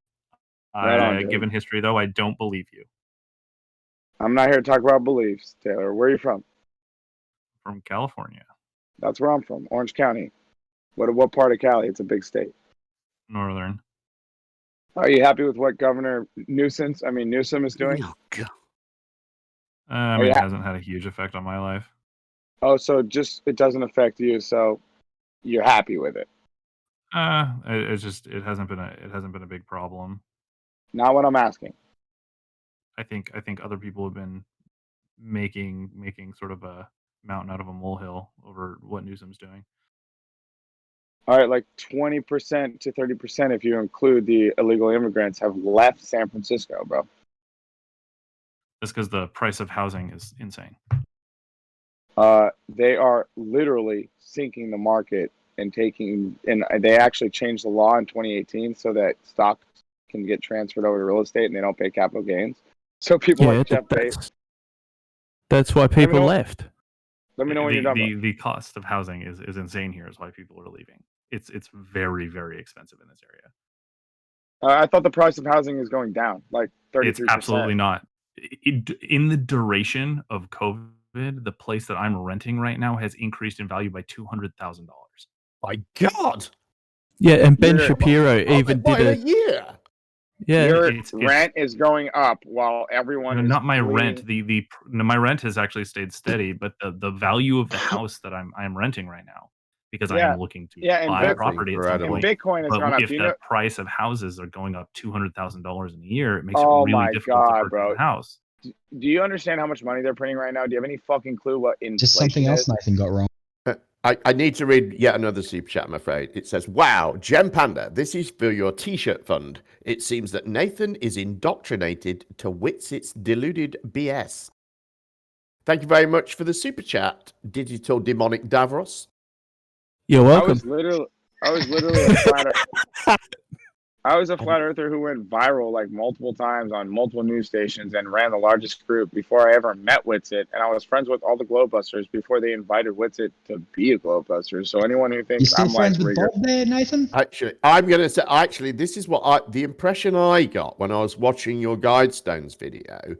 Right on, dude. Given history, though, I don't believe you. I'm not here to talk about beliefs, Taylor. Where are you from? From California. That's where I'm from, Orange County. What part of Cali? It's a big state. Northern. Are you happy with what Governor Newsom is doing? Oh, God. I mean, it hasn't had a huge effect on my life. Oh, so just it doesn't affect you, so you're happy with it. It hasn't been a big problem. Not what I'm asking. I think other people have been making sort of a mountain out of a molehill over what Newsom's doing. All right, like 20% to 30%, if you include the illegal immigrants, have left San Francisco, bro. That's because the price of housing is insane. They are literally sinking the market and they actually changed the law in 2018 so that stocks can get transferred over to real estate and they don't pay capital gains. So people like Jeff Bezos. That's why people left. Let me know when you're done. The cost of housing is insane here. Is why people are leaving. It's very, very expensive in this area. I thought the price of housing is going down, like 33%. It's absolutely not. In the duration of COVID, the place that I'm renting right now has increased in value by $200,000. My God. Yeah, and Ben Shapiro even did a year. Yeah, your rent is going up while everyone is not my fleeing. rent. My rent has actually stayed steady, but the value of the house that I'm renting right now, because I am looking to buy a property at some and point. Bitcoin has But gone up. if the price of houses are going up $200,000 in a year, it makes it Oh really my difficult to God, purchase bro. a house. Do you understand how much money they're printing right now? Do you have any fucking clue what inflation Just something else is? Nathan got wrong. I need to read yet another super chat, I'm afraid. It says, wow, Gem Panda, this is for your t-shirt fund. It seems that Nathan is indoctrinated to Witsit's deluded BS. Thank you very much for the super chat, Digital Demonic Davros. You're welcome. I was literally a flat earther who went viral like multiple times on multiple news stations and ran the largest group before I ever met Witsit, and I was friends with all the Globebusters before they invited Witsit to be a Globebuster. So anyone who You thinks still I'm like friends with Bob there, Nathan? Actually, I'm going to say, this is what the impression I got when I was watching your Guidestones video.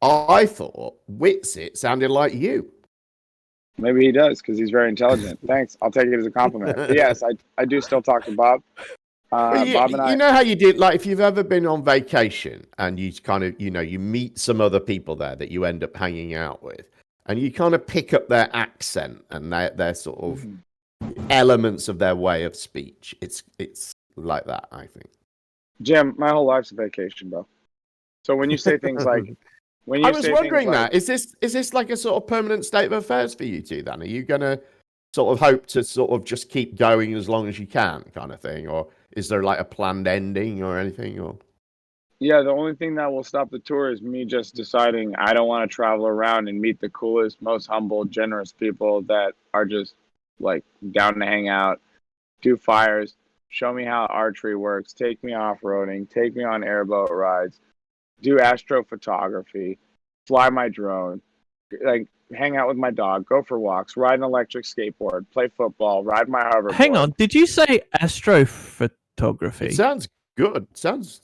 I thought Witsit sounded like you. Maybe he does because he's very intelligent. Thanks. I'll take it as a compliment. But yes, I do still talk to Bob. Bob and I. You know how you did, like, if you've ever been on vacation and you kind of, you meet some other people there that you end up hanging out with, and you kind of pick up their accent and their sort of elements of their way of speech. It's like that, I think. Jim, my whole life's a vacation, bro. So when you say things like, I was wondering that is this like a sort of permanent state of affairs for you two? Then are you gonna sort of hope to sort of just keep going as long as you can, kind of thing, or is there like a planned ending or anything? Or yeah, the only thing that will stop the tour is me just deciding I don't want to travel around and meet the coolest, most humble, generous people that are just like down to hang out, do fires, show me how archery works, take me off-roading, take me on airboat rides, do astrophotography, fly my drone, like hang out with my dog, go for walks, ride an electric skateboard, play football, ride my hoverboard. Hang on, did you say astrophotography? it sounds good.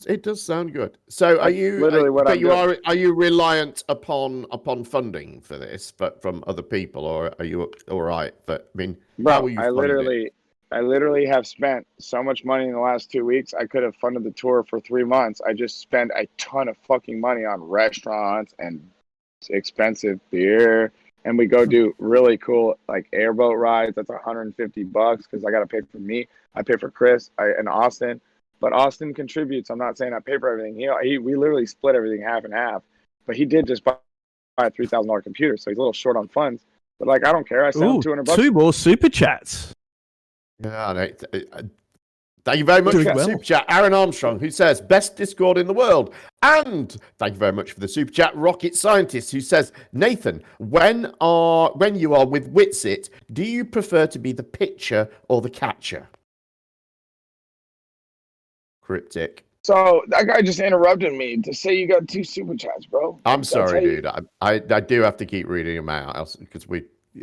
It does sound good. So are you literally what I'm doing. Are you reliant upon funding for this, but from other people, or are you all right? But I mean, how Bro, will you fund it? I literally have spent so much money in the last 2 weeks. I could have funded the tour for 3 months. I just spent a ton of fucking money on restaurants and expensive beer. And we go do really cool like airboat rides. That's $150 because I got to pay for me. I pay for Chris and Austin. But Austin contributes. I'm not saying I pay for everything. We literally split everything half and half. But he did just buy a $3,000 computer, so he's a little short on funds. But like, I don't care. I sent him $200. 2 more super chats. Yeah, thank you very much for the super chat, Aaron Armstrong, who says best Discord in the world, and thank you very much for the super chat, Rocket Scientist, who says Nathan, when you are with Witsit, do you prefer to be the pitcher or the catcher? Cryptic. So that guy just interrupted me to say you got 2 super chats, bro. I'm sorry, dude. I do have to keep reading them out because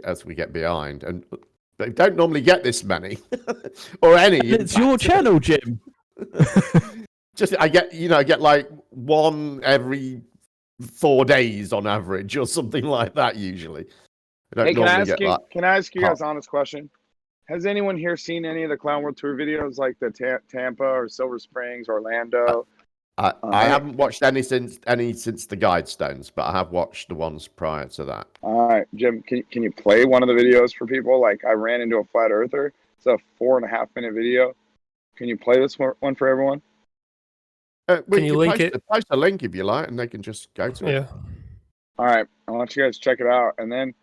as we get behind, and they don't normally get this many or any. It's your channel, Jim. Just I get like one every 4 days on average or something like that usually. Hey, can I ask you guys an honest question? Has anyone here seen any of the Clown World Tour videos, like the Tampa or Silver Springs, Orlando? I haven't watched any since the Guidestones, but I have watched the ones prior to that. All right, Jim, can you play one of the videos for people? Like, I ran into a flat earther. It's a 4.5-minute video. Can you play this one for everyone? Can you link it? Post a link if you like, and they can just go to it. Yeah. All right, I want you guys to check it out, and then,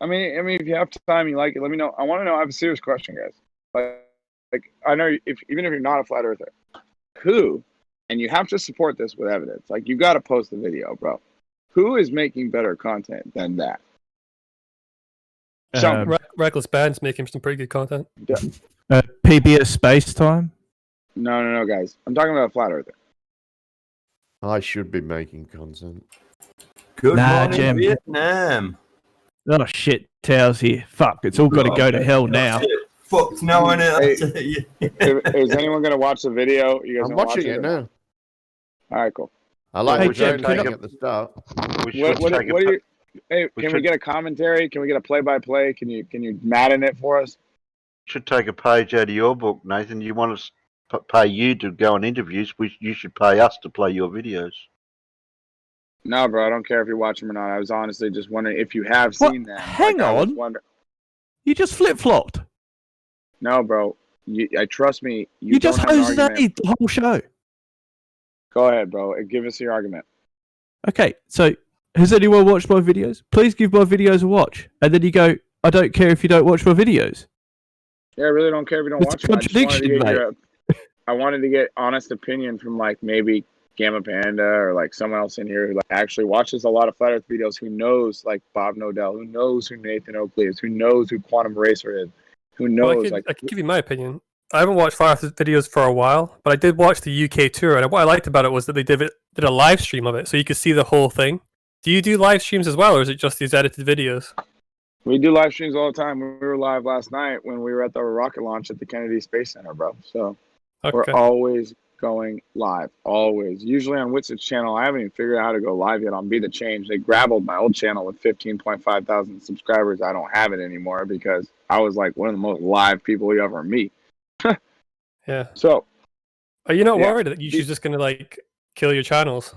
I mean, if you have time, you like it, let me know. I want to know. I have a serious question, guys. Like I know even if you're not a flat earther, who? And you have to support this with evidence. Like, you got to post the video, bro. Who is making better content than that? Reckless Band's making some pretty good content. PBS Space Time? No, guys. I'm talking about a flat earther. I should be making content. Good Nah, morning, Jim. Vietnam. Oh shit, Tails here. Fuck, it's all got to go to hell now. Fuck, no one else. Is anyone gonna watch the video? You guys I'm gonna watching watch it now. All right, cool. I like Hey, the Jim, zone can thing at the start. Can we get a commentary? Can we get a play-by-play? Can you Madden it for us? Should take a page out of your book, Nathan. You want us to pay you to go on interviews? You should pay us to play your videos. No, bro. I don't care if you watch them or not. I was honestly just wondering if you have seen them. Hang on. You just flip-flopped. No, bro. Trust me. You just hosed the whole show. Go ahead, bro. Give us your argument. Okay, so has anyone watched my videos? Please give my videos a watch. And then you go, I don't care if you don't watch my videos. Yeah, I really don't care if you don't It's watch a them. contradiction, I wanted to get honest opinion from like maybe Gamma Panda or like someone else in here who like actually watches a lot of Flat Earth videos, who knows like Bob Nodell, who knows who Nathan Oakley is, who knows who Quantum Racer is, who knows I could give you my opinion. I haven't watched Flat Earth videos for a while, but I did watch the UK tour, and what I liked about it was that they did a live stream of it, so you could see the whole thing. Do you do live streams as well, or is it just these edited videos? We do live streams all the time. We were live last night when we were at the rocket launch at the Kennedy Space Center, bro. So we're always going live, always. Usually on Wits's channel, I haven't even figured out how to go live yet on Be The Change. They grabbled my old channel with 15.5 thousand subscribers. I don't have it anymore because I was like one of the most live people you ever meet. Yeah. So, are you not worried that YouTube's just gonna like kill your channels?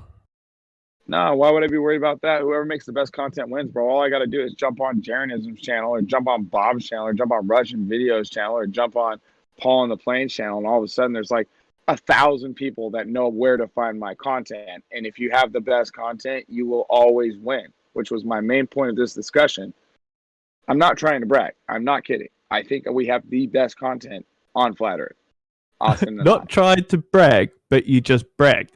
No, why would I be worried about that? Whoever makes the best content wins, bro. All I got to do is jump on Jaronism's channel, or jump on Bob's channel, or jump on Russian Video's channel, or jump on Paul on the Plains channel, and all of a sudden there's like 1,000 people that know where to find my content. And if you have the best content, you will always win, which was my main point of this discussion. I'm not trying to brag. I'm not kidding. I think we have the best content on Flat Earth. Austin Not trying to brag, but you just bragged.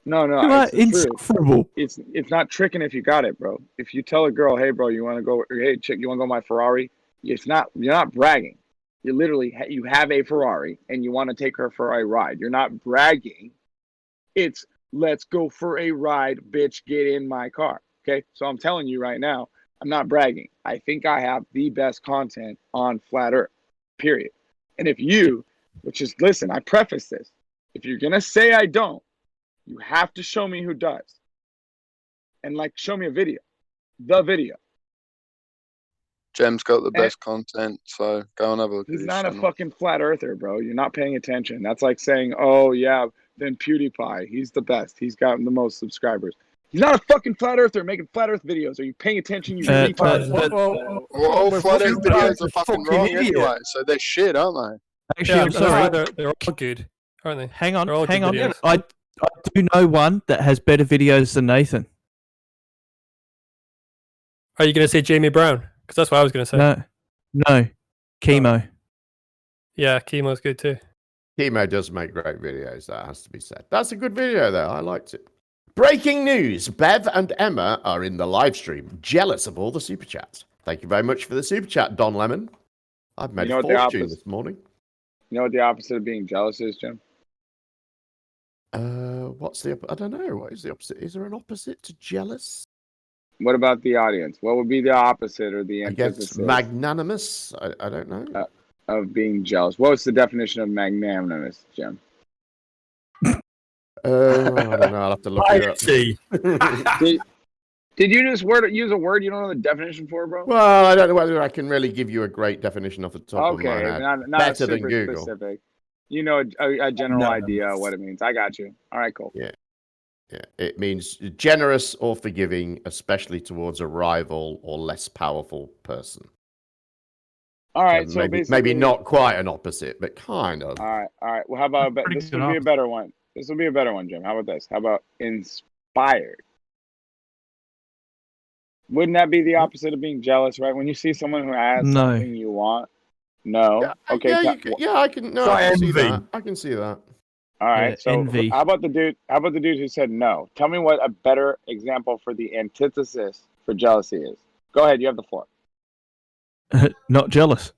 No, You are insufferable. It's not tricking if you got it, bro. If you tell a girl, hey, bro, you want to go, hey, chick, you want to go my Ferrari? You're not bragging. You literally, you have a Ferrari and you want to take her for a ride. You're not bragging. It's, let's go for a ride, bitch, get in my car. Okay? So I'm telling you right now, I'm not bragging. I think I have the best content on Flat Earth, period. And if you, which is, listen, I preface this. If you're going to say I don't, you have to show me who does. And like, show me a video. The video. Jem's got the best content, so go and have a look. He's not a fucking flat earther, bro. You're not paying attention. That's like saying, oh, yeah, then PewDiePie. He's the best. He's got the most subscribers. He's not a fucking flat earther making flat earth videos. Are you paying attention? You retard. All flat earth videos are fucking wrong anyway, so they're shit, aren't they? Actually, I'm sorry. They're all good, aren't they? Hang on. Videos. I do know one that has better videos than Nathan. Are you going to say Jamie Brown? Because that's what I was going to say. No. Chemo. Yeah, Chemo's good too. Chemo does make great videos, that has to be said. That's a good video, though. I liked it. Breaking news. Bev and Emma are in the live stream, jealous of all the super chats. Thank you very much for the super chat, Don Lemon. I've made a fortune this morning. You know what the opposite of being jealous is, Jim? What's the I don't know. What is the opposite? Is there an opposite to jealous? What about the audience? What would be the opposite or the antithesis? Magnanimous? I don't know. Of being jealous. What's the definition of magnanimous, Jim? I don't know. I'll have to look it up. Did you just use a word you don't know the definition for, bro? Well, I don't know whether I can really give you a great definition off the top of my head. Not Better than Google. Specific. You know, a general idea of what it means. I got you. All right, cool. Yeah. It means generous or forgiving, especially towards a rival or less powerful person. All right, so maybe not quite an opposite, but kind of. All right. Well, how about this would be a better one? This will be a better one, Jim. How about this? How about inspired? Wouldn't that be the opposite of being jealous, right? When you see someone who has something you want. No. Yeah, okay. I can. No, I can see that. I can see that. All right. So envy. how about the dude who said no? Tell me what a better example for the antithesis for jealousy is. Go ahead. You have the floor. Not jealous.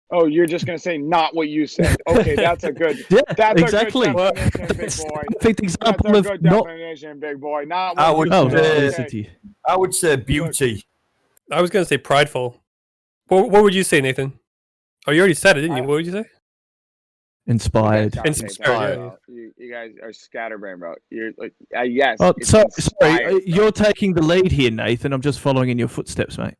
Oh, you're just gonna say not what you said. Okay, that's a good. That's exactly. a good definition, big boy. Perfect example that's a of good not. definition, big boy. Not I what would you said. I would say beauty. I was going to say prideful. What would you say, Nathan? Oh, you already said it, didn't you? What would you say? Inspired. Inspired. You guys are scatterbrained, bro. You're like, yes. Oh, it's sorry, inspired, you're taking the lead here, Nathan. I'm just following in your footsteps, mate.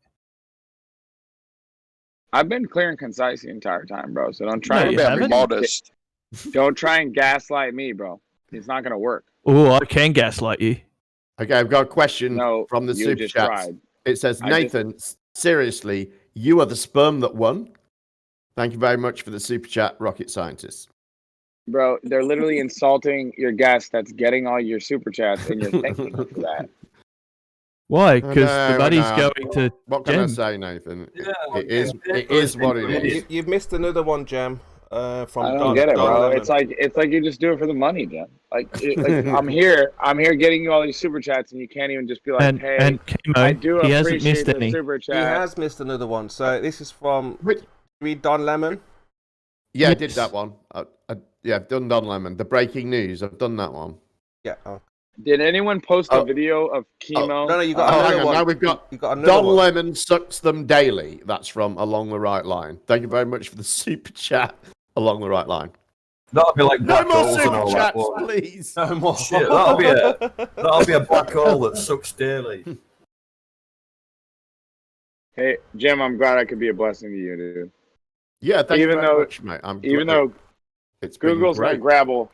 I've been clear and concise the entire time, bro. So don't try you to haven't. Modest. Don't try and gaslight me, bro. It's not gonna work. Oh, I can gaslight you. Okay, I've got a question from the you super just chat. tried. It says, Nathan, seriously, you are the sperm that won. Thank you very much for the super chat, rocket scientist. Bro, they're literally insulting your guest that's getting all your super chats, and you're thanking them for that. Why? Because the money's going to What can I Jem. say, Nathan? It is what it is. You've missed another one, Jem. From I don't get it, bro. It's like you just do it for the money, Jem. Like I'm here getting you all these super chats, and you can't even just be like, hey, Chemo, I do he hasn't appreciate missed the any. super He chat. has missed another one. So this is from read Don Lemon. Yeah, I did that one. I've done Don Lemon. The breaking news. I've done that one. Yeah. Did anyone post a video of chemo? No, you got another hang on. one. Now we've got another Don one. Lemon sucks them daily. That's from Along the Right Line. Thank you very much for the super chat. Along the Right Line. That'll be like No black more holes and super all chats, that. Won't it? please. No more. Shit, that'll be a black hole that sucks daily. Hey, Jim, I'm glad I could be a blessing to you, dude. Yeah, thank you Even very though- much, mate. Even though it's been Google's great. gonna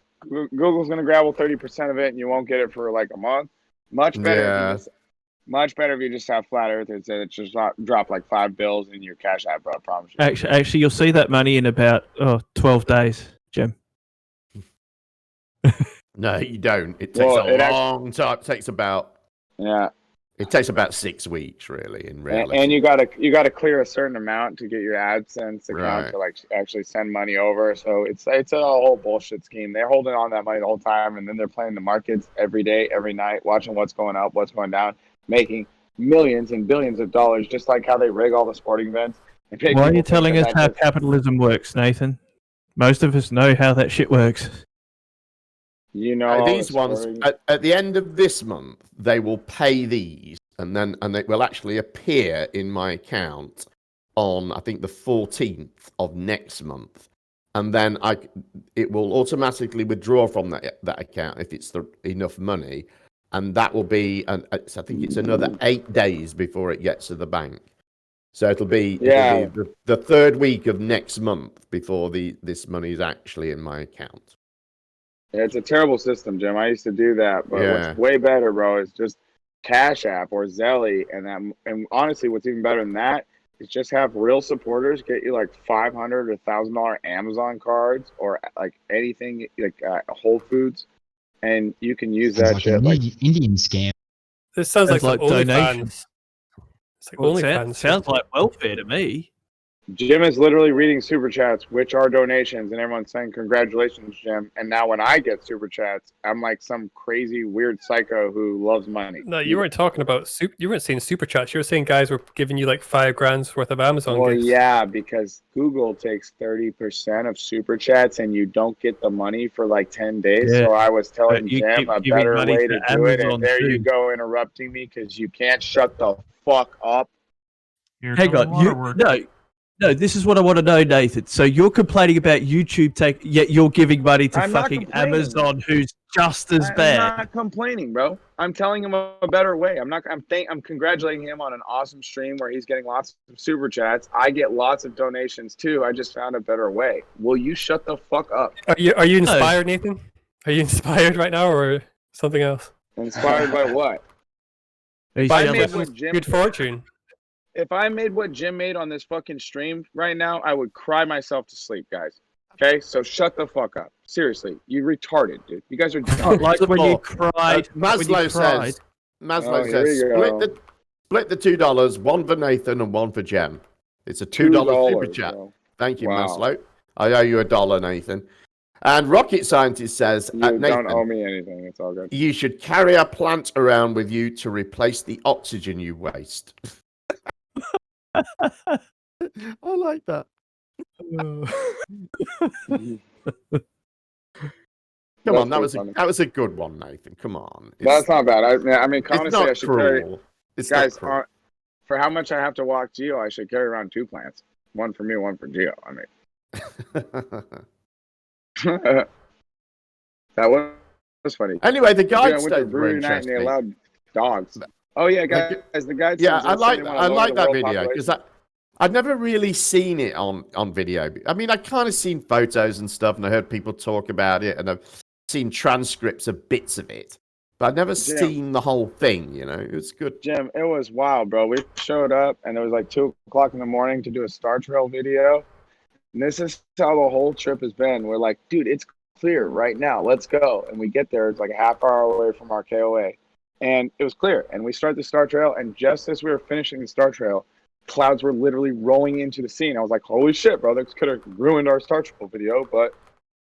Google's gonna grabble 30% of it, and you won't get it for like a month. Much better. Yeah. Much better if you just have flat Earth and say it's just drop like 5 bills in your cash app. I promise you. Actually, you'll see that money in about 12 days, Jem. No, you don't. It takes Well, a long time. It takes about It takes about 6 weeks, really, in reality. And you gotta clear a certain amount to get your AdSense account Right. to like actually send money over. So it's a whole bullshit scheme. They're holding on to that money the whole time, and then they're playing the markets every day, every night, watching what's going up, what's going down, making millions and billions of dollars, just like how they rig all the sporting events. and make Why are people you think telling that us how that's- capitalism works, Nathan? Most of us know how that shit works. You know, all These the ones stories. at the end of this month, they will pay these, and it will actually appear in my account on, I think, the 14th of next month, and then it will automatically withdraw from that account if it's enough money, and that will be, I think it's another 8 days before it gets to the bank. So it'll be the third week of next month before this money is actually in my account. Yeah, it's a terrible system, Jim. I used to do that, but Yeah. what's way better, bro, is just Cash App or Zelly, and honestly, what's even better than that is just have real supporters get you like $500 or $1,000 Amazon cards or like anything like Whole Foods, and you can use that Like shit an like Indian scam. This sounds like some donations. OnlyFans. It's like Well, OnlyFans. sounds like welfare to me. Jim is literally reading super chats, which are donations, and everyone's saying congratulations, Jim. And now when I get super chats, I'm like some crazy weird psycho who loves money. No, you weren't talking about you weren't saying super chats. You were saying guys were giving you like $5,000 worth of Amazon Well, gifts. yeah, because Google takes 30% of super chats, and you don't get the money for like 10 days. Yeah. So I was telling You Jim keep a giving better money way to to do it, Amazon and there you too. go interrupting me because you can't shut the fuck up. Hang on, no. This is what I want to know, Nathan. So you're complaining about YouTube yet you're giving money to I'm not fucking complaining. Amazon, who's just as I'm bad. not complaining, bro. I'm telling him a better way. I'm congratulating him on an awesome stream where he's getting lots of super chats. I get lots of donations too. I just found a better way. Will you shut the fuck up? Are you inspired, Nathan? Are you inspired right now, or something else? Inspired by what? If I made what Jim, good fortune. If I made what Jim made on this fucking stream right now, I would cry myself to sleep, guys. Okay, so shut the fuck up. Seriously, you retarded, dude. You guys are dumb. Like when you cried. Maslow says, here we go. split the $2, one for Nathan and one for Jem. It's a $2 super chat. bro. Thank you, Wow. Maslow. I owe you $1, Nathan. And Rocket Scientist says, You Nathan, don't owe me anything. It's all good. you should carry a plant around with you to replace the oxygen you waste. I like that. Come on, that was a good one, Nathan. Come on. That's not bad. I mean, it's honestly, not I should cruel. carry. It's Guys, not cruel. For how much I have to walk Geo, I should carry around 2 plants. One for me, one for Geo. I mean, that was funny. Anyway, the I guide went to stones were brewery night and they interesting. allowed dogs. Oh yeah, guys, the guide Yeah, stones, I they said like they wanna I lower like the that world video because population. I'd never really seen it on video. I mean, I kind of seen photos and stuff, and I heard people talk about it, and I've seen transcripts of bits of it, but I've never seen the whole thing. You know, it was good. Jim, it was wild, bro. We showed up and it was like 2:00 in the morning to do a Star Trail video. And this is how the whole trip has been. We're like, dude, it's clear right now. Let's go. And we get there. It's like a half hour away from our KOA. And it was clear. And we start the Star Trail. And just as we were finishing the Star Trail, clouds were literally rolling into the scene. I was like, holy shit, bro. This could have ruined our Star Trail video. But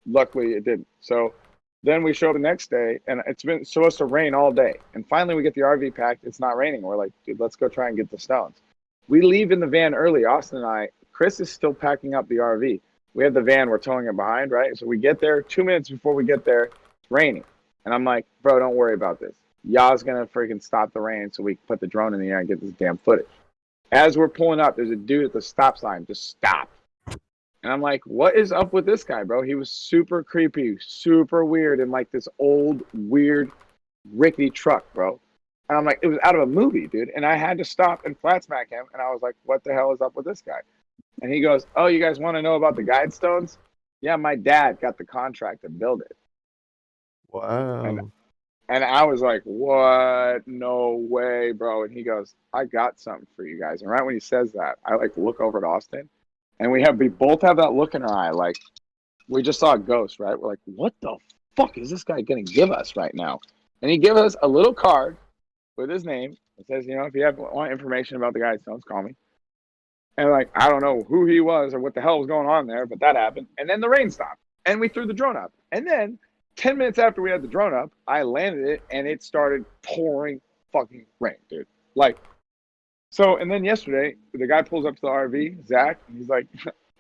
luckily it didn't. So then we show up the next day. And it's been supposed to rain all day. And finally we get the RV packed. It's not raining. We're like, dude, let's go try and get the stones. We leave in the van early. Austin and I. Chris is still packing up the RV. We have the van, we're towing it behind, right? So we get there 2 minutes before we get there, it's raining. And I'm like, bro, don't worry about this. Y'all's gonna freaking stop the rain so we can put the drone in the air and get this damn footage. As we're pulling up, there's a dude at the stop sign, just stop. And I'm like, what is up with this guy, bro? He was super creepy, super weird, in like this old, weird, rickety truck, bro. And I'm like, it was out of a movie, dude. And I had to stop and flat smack him. And I was like, what the hell is up with this guy? And he goes, oh, you guys want to know about the guide stones? Yeah, my dad got the contract to build it. Wow. And I was like, what? No way, bro. And he goes, I got something for you guys. And right when he says that, I like look over at Austin. And we both have that look in our eye. Like, we just saw a ghost, right? We're like, what the fuck is this guy going to give us right now? And he gave us a little card with his name. It says, you know, if you want information about the guide stones, call me. And like, I don't know who he was or what the hell was going on there, but that happened. And then the rain stopped and we threw the drone up. And then 10 minutes after we had the drone up, I landed it and it started pouring fucking rain, dude. Like, so, and then yesterday, the guy pulls up to the RV, Zach, and he's like,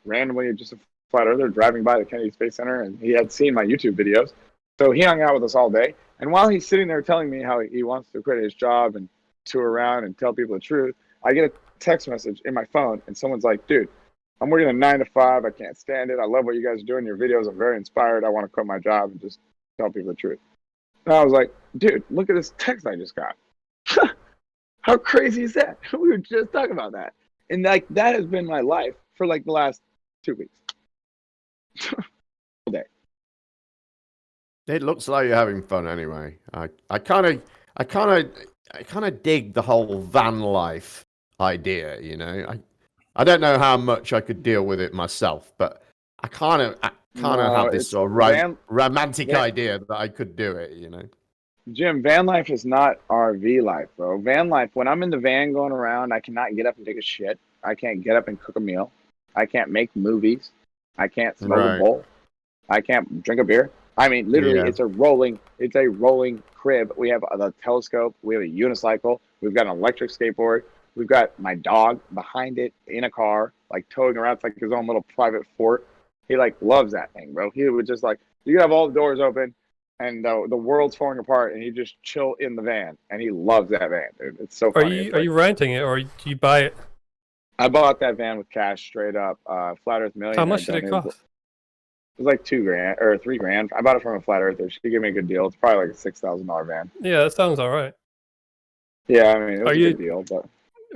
randomly just a flat earther driving by the Kennedy Space Center, and he had seen my YouTube videos. So he hung out with us all day. And while he's sitting there telling me how he wants to quit his job and tour around and tell people the truth, I get a text message in my phone and someone's like, dude, I'm working a 9 to 5. I can't stand it. I love what you guys are doing. Your videos are very inspired. I want to quit my job and just tell people the truth. And I was like, dude, look at this text I just got. How crazy is that? We were just talking about that. And like, that has been my life for like the last 2 weeks. All day. It looks like you're having fun anyway. I kind of dig the whole van life idea, you know. I don't know how much I could deal with it myself, but I kind of have this sort of romantic idea that I could do it, you know. Jim, van life is not RV life, bro. Van life, when I'm in the van going around, I cannot get up and take a shit. I can't get up and cook a meal. I can't make movies. I can't smoke a bowl. I can't drink a beer. I mean, literally, it's a rolling crib. We have a telescope. We have a unicycle. We've got an electric skateboard. We've got my dog behind it in a car, like towing around. It's like his own little private fort. He like loves that thing, bro. He would just like, you have all the doors open and the world's falling apart and he just chill in the van and he loves that van, dude. It's so funny. Are you renting it or do you buy it? I bought that van with cash straight up. Flat Earth Millionaire. How much did it cost? It was like $2,000 or $3,000. I bought it from a Flat Earther. She gave me a good deal. It's probably like a $6,000 van. Yeah, that sounds all right. Yeah, I mean, it was a good deal. But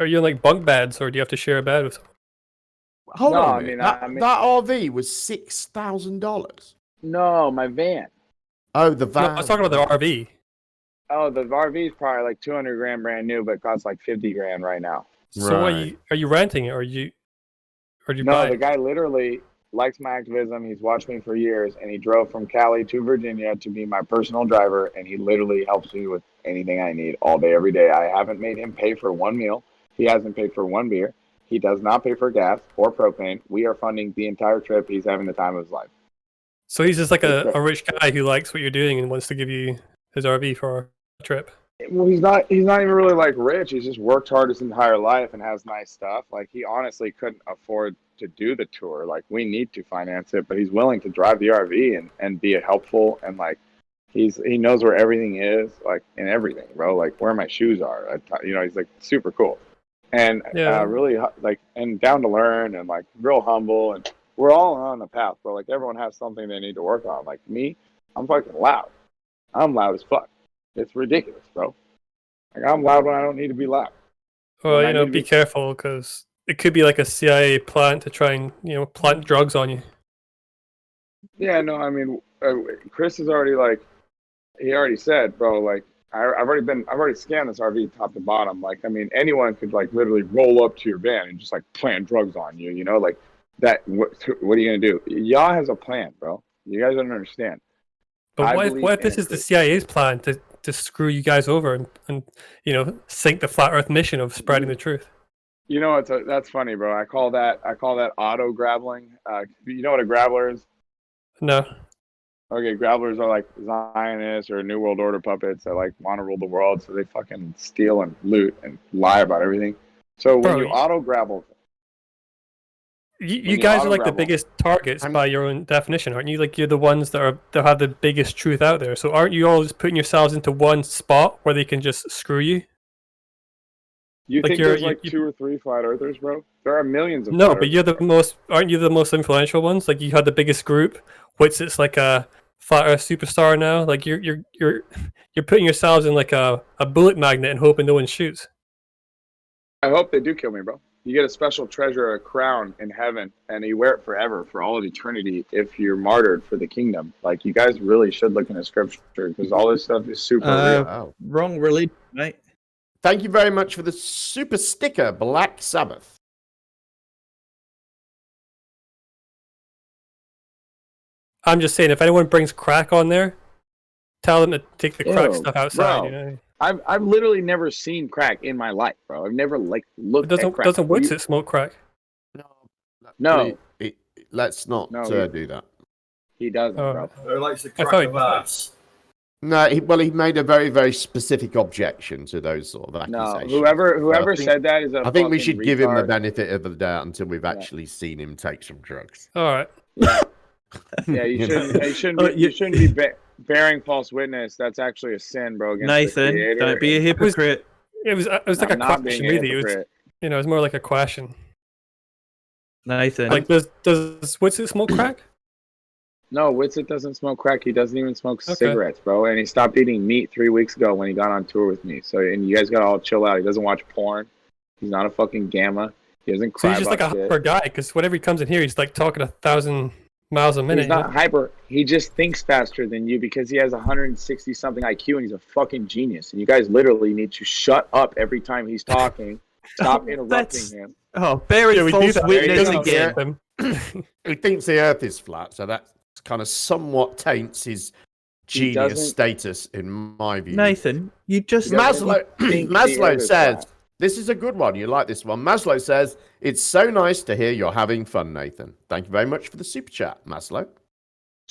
are you in like bunk beds or do you have to share a bed with someone? Hold on a minute. That RV was $6,000. No, my van. Oh, the van. No, I was talking about the RV. Oh, the RV is probably like $200,000 brand new, but it costs like $50,000 right now. So are you renting it or do you No, buy the it? guy literally likes my activism. He's watched me for years, and he drove from Cali to Virginia to be my personal driver, and he literally helps me with anything I need all day, every day. I haven't made him pay for one meal. He hasn't paid for one beer. He does not pay for gas or propane. We are funding the entire trip. He's having the time of his life. So he's just like a rich guy who likes what you're doing and wants to give you his RV for a trip. Well, he's not even really like rich. He's just worked hard his entire life and has nice stuff. Like, he honestly couldn't afford to do the tour. Like, we need to finance it, but he's willing to drive the RV and be helpful. And like, he knows where everything is, like, and everything, bro. Like, where my shoes are. He's like super cool. and really like and down to learn and like real humble, and we're all on the path, bro. Like everyone has something they need to work on. Like me, I'm fucking loud. I'm loud as fuck. It's ridiculous, bro. Like I'm loud when I don't need to be loud. Well, be careful because it could be like a CIA plant to try and plant drugs on you. Yeah, no, I mean, Chris is already like, he already said, bro, like, I've already scanned this RV top to bottom. Like, I mean, anyone could like literally roll up to your van and just like plant drugs on you, like that. What are you gonna do? Y'all has a plan, bro. You guys don't understand. But what if this is the CIA's plan to screw you guys over and sink the flat Earth mission of spreading the truth? That's funny, bro. I call that auto graveling. You know what a graveler is? No. Okay, gravelers are like Zionists or New World Order puppets that like want to rule the world, so they fucking steal and loot and lie about everything. So when you auto gravel, you guys are like the biggest targets by your own definition, aren't you? Like you're the ones that have the biggest truth out there. So aren't you all just putting yourselves into one spot where they can just screw you? You think there's like 2 or 3 flat earthers, bro? There are millions of. No, but you're the most. Aren't you the most influential ones? Like you had the biggest group, which it's like a flat Earth superstar now. Like you're putting yourselves in like a bullet magnet and hoping no one shoots. I hope they do kill me, bro. You get a special treasure, a crown in heaven, and you wear it forever, for all of eternity, if you're martyred for the kingdom. Like, you guys really should look into scripture, because all this stuff is super real. Wow. Wrong religion, mate. Thank you very much for the super sticker, Black Sabbath. I'm just saying, if anyone brings crack on there, tell them to take the crack stuff outside. Bro. I've literally never seen crack in my life, bro. I've never looked at crack. Doesn't Woodsit smoke crack? No. Let's not do that. He doesn't, bro. He likes the crack of ass. No, he made a very, very specific objection to those sort of accusations. No, whoever said that is a I think we should give him the retard. benefit of the doubt until we've actually seen him take some drugs. All right. Yeah, you shouldn't be bearing false witness. That's actually a sin, bro. Against the Nathan, Creator. don't be a hypocrite. It was like a not question, being a really. It was, hypocrite. it was more like a question. Nathan. Like, does Woodsit smoke crack? No, Whitsitt doesn't smoke crack. He doesn't even smoke cigarettes, bro. And he stopped eating meat 3 weeks ago when he got on tour with me. So, and you guys gotta all chill out. He doesn't watch porn. He's not a fucking gamma. He doesn't cry. So he's just like a hyper guy, because whenever he comes in here, he's like talking 1,000 miles a minute. He's not hyper. He just thinks faster than you because he has 160 something IQ and he's a fucking genius. And you guys literally need to shut up every time he's talking. Stop interrupting him. Oh, bearing false witness again. He thinks the Earth is flat, so that kind of somewhat taints his genius status, in my view. Nathan, you just Maslow says, this is a good one. You like this one. Maslow says, it's so nice to hear you're having fun, Nathan. Thank you very much for the super chat, Maslow.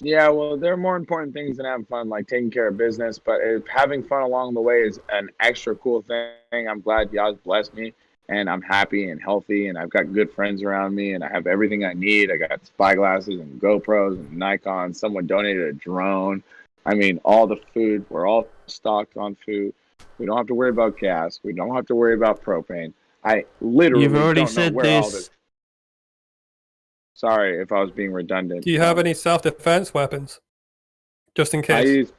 Yeah, well, there are more important things than having fun, like taking care of business. But having fun along the way is an extra cool thing. I'm glad y'all blessed me, and I'm happy and healthy, and I've got good friends around me, and I have everything I need. I got spy glasses and GoPros and Nikon. Someone donated a drone. I mean, all the food. We're all stocked on food. We don't have to worry about gas. We don't have to worry about propane. I literally You've already don't know said where all this. Sorry if I was being redundant. Do you have any self-defense weapons? Just in case.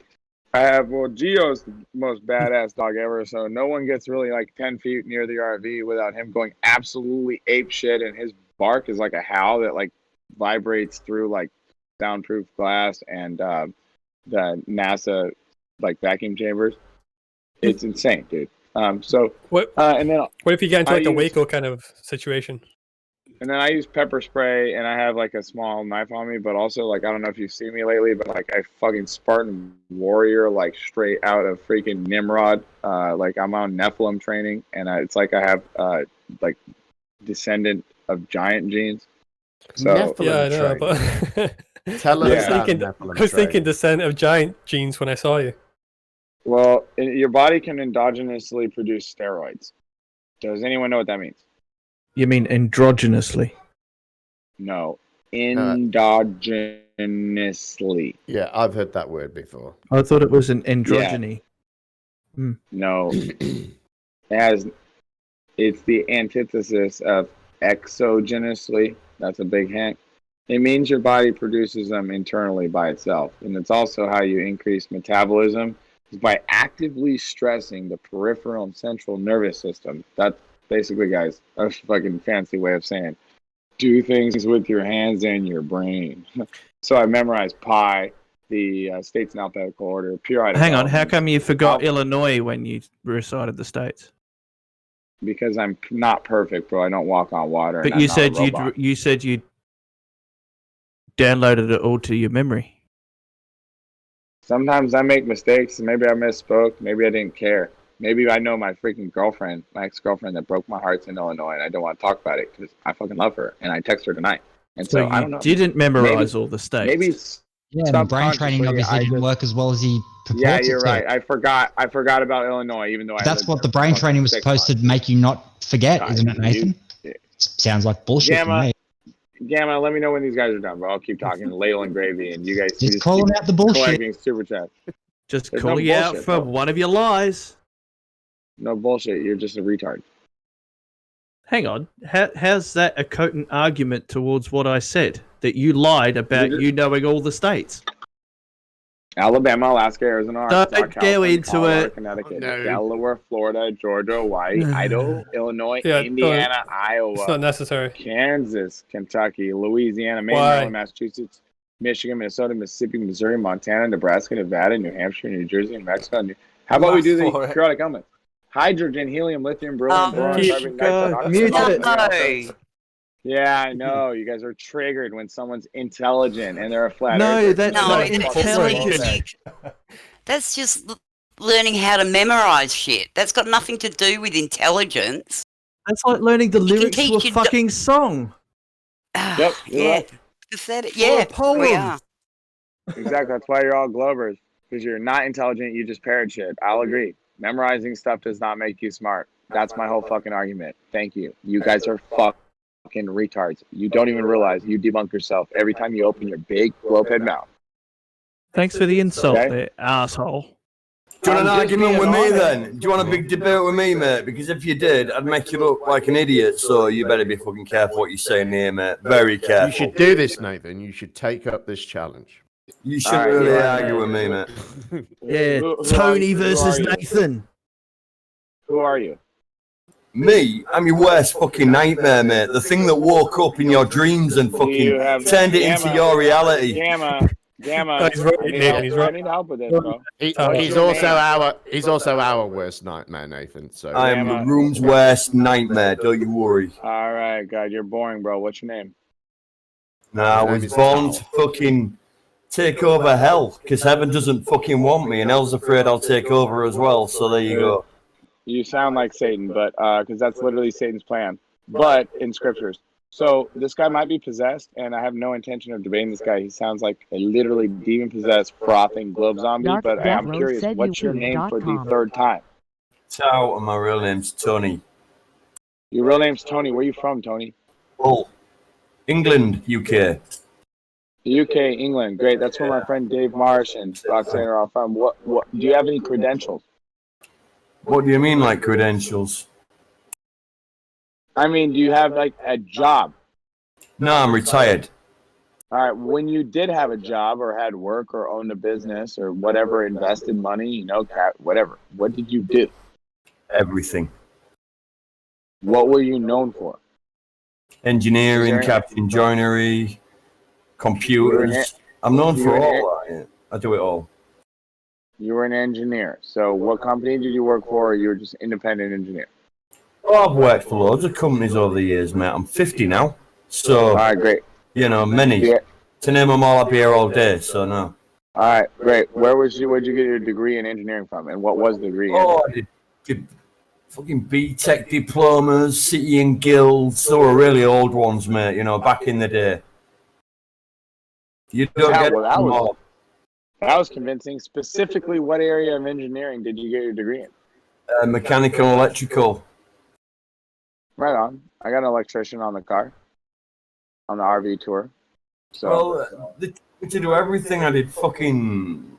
I have, Gio's the most badass dog ever, so no one gets really like 10 feet near the RV without him going absolutely ape shit, and his bark is like a howl that like vibrates through like soundproof glass and the NASA like vacuum chambers. It's insane, dude. And then what if you get into like a Waco kind of situation? And then I use pepper spray, and I have like a small knife on me, but also like I don't know if you've seen me lately, but like I fucking Spartan warrior, like straight out of freaking Nimrod. Like I'm on Nephilim training, and it's like I have like descendant of giant genes. So yeah, I know, but tell us. I was thinking descent of giant genes when I saw you. Well, your body can endogenously produce steroids. Does anyone know what that means? You mean androgynously? No, endogenously. Yeah, I've heard that word before. I thought it was an androgyny. No, it It's the antithesis of exogenously. That's a big hint. It means your body produces them internally by itself. And it's also how you increase metabolism is by actively stressing the peripheral and central nervous system. That's basically, guys, a fucking fancy way of saying do things with your hands and your brain. So I memorized pi, the states in alphabetical order, periodic. Hang on, how come you forgot Illinois when you recited the states? Because I'm not perfect, bro. I don't walk on water. But you said you downloaded it all to your memory. Sometimes I make mistakes. Maybe I misspoke. Maybe I didn't care. Maybe I know my freaking girlfriend, my ex-girlfriend that broke my heart's in Illinois, and I don't want to talk about it because I fucking love her, and I text her tonight. And so I don't know. Didn't memorize all the states. Maybe and brain training obviously didn't work as well as he Yeah, purports you're it to. right. I forgot about Illinois, even though That's what the brain training was supposed to make you not forget, isn't it, Nathan? Sounds like bullshit to me. Gamma, let me know when these guys are done, bro. I'll keep talking ladle and gravy, and you guys Just calling out the bullshit. collecting super chat. Just There's call no you out bullshit, for bro. one of your lies. No bullshit. You're just a retard. Hang on. How's that a potent argument towards what I said? That you lied about you knowing all the states? Alabama, Alaska, Arizona, Arkansas, Don't go California, into Colorado, it. Connecticut, No. Delaware, Florida, Georgia, Hawaii, Idaho, Illinois, Yeah, Indiana, It's Iowa, not necessary. Kansas, Kentucky, Louisiana, Maine, Why? Maryland, Massachusetts, Michigan, Minnesota, Mississippi, Missouri, Montana, Nebraska, Nevada, New Hampshire, New Jersey, and Mexico. How about we do the periodic elements? Hydrogen, helium, lithium, beryllium, boron, carbon, nitrogen, oxygen, oxygen. Yeah, I know. You guys are triggered when someone's intelligent and they're a flat earther. that's not intelligent. That's just learning how to memorize shit. That's got nothing to do with intelligence. That's like learning the lyrics to a teach you fucking song. Yep. Yeah. Pathetic. Yeah. a poem. We are. Exactly. That's why you're all Globers. Because you're not intelligent, you just parrot shit. I'll agree. Memorizing stuff does not make you smart. That's my whole fucking argument. Thank you. You guys are fucking retards. You don't even realize you debunk yourself every time you open your big globe-head mouth. Thanks for the insult Okay. there, asshole. Do you want an I'm just argument being with me honest. then? Do you want a big debate with me, mate? Because if you did, I'd make you look like an idiot. So you better be fucking careful what you're saying here, mate. Very careful. You should do this, Nathan. You should take up this challenge. You shouldn't really argue with me, mate. Yeah, Who Tony are versus you? Nathan. Who are you? Me? I'm your worst fucking nightmare, mate. The thing that woke up in your dreams and You fucking have turned it into Gamma. your reality. Gamma. No, he's right, I need Nathan, help. he's I right. need help with this, bro. He's your also our worst nightmare, Nathan. So I am the room's worst nightmare, don't you worry. All right, God, you're boring, bro. What's your name? No, I My name was is born Carl. to fucking take over hell, because heaven doesn't fucking want me, and hell's afraid I'll take over as well, so there you go. You sound like Satan, but because that's literally Satan's plan, but in scriptures. So this guy might be possessed, and I have no intention of debating this guy. He sounds like a literally demon-possessed, frothing globe zombie, but I am curious, what's your name for the third time? Ciao, and my real name's Tony. Your real name's Tony. Where you from, Tony? Oh, England, UK. UK, England. Great. That's where my friend Dave Marsh and Roxanne are all from. What? Do you have any credentials? What do you mean, like credentials? I mean, do you have like a job? No, I'm retired. All right. When you did have a job or had work or owned a business or whatever, invested money, whatever, what did you do? Everything. What were you known for? Engineering, captain joinery, computers. I'm known for all that. Yeah. I do it all. You were an engineer. So what company did you work for, or you were just independent engineer? Oh, I've worked for loads of companies over the years, mate. I'm 50 now. So, all right, great. You know, many. Yeah. To name them all, I'd be here all day, so no. All right, great. Where'd you get your degree in engineering from, and what was the degree in? Oh, I did fucking BTEC diplomas, City and Guilds. They were really old ones, mate, you know, back in the day. You don't get them all. That was convincing. Specifically, what area of engineering did you get your degree in? Mechanical, electrical. Right on. I got an electrician on the car, on the RV tour. So. Well, to do everything, I did fucking,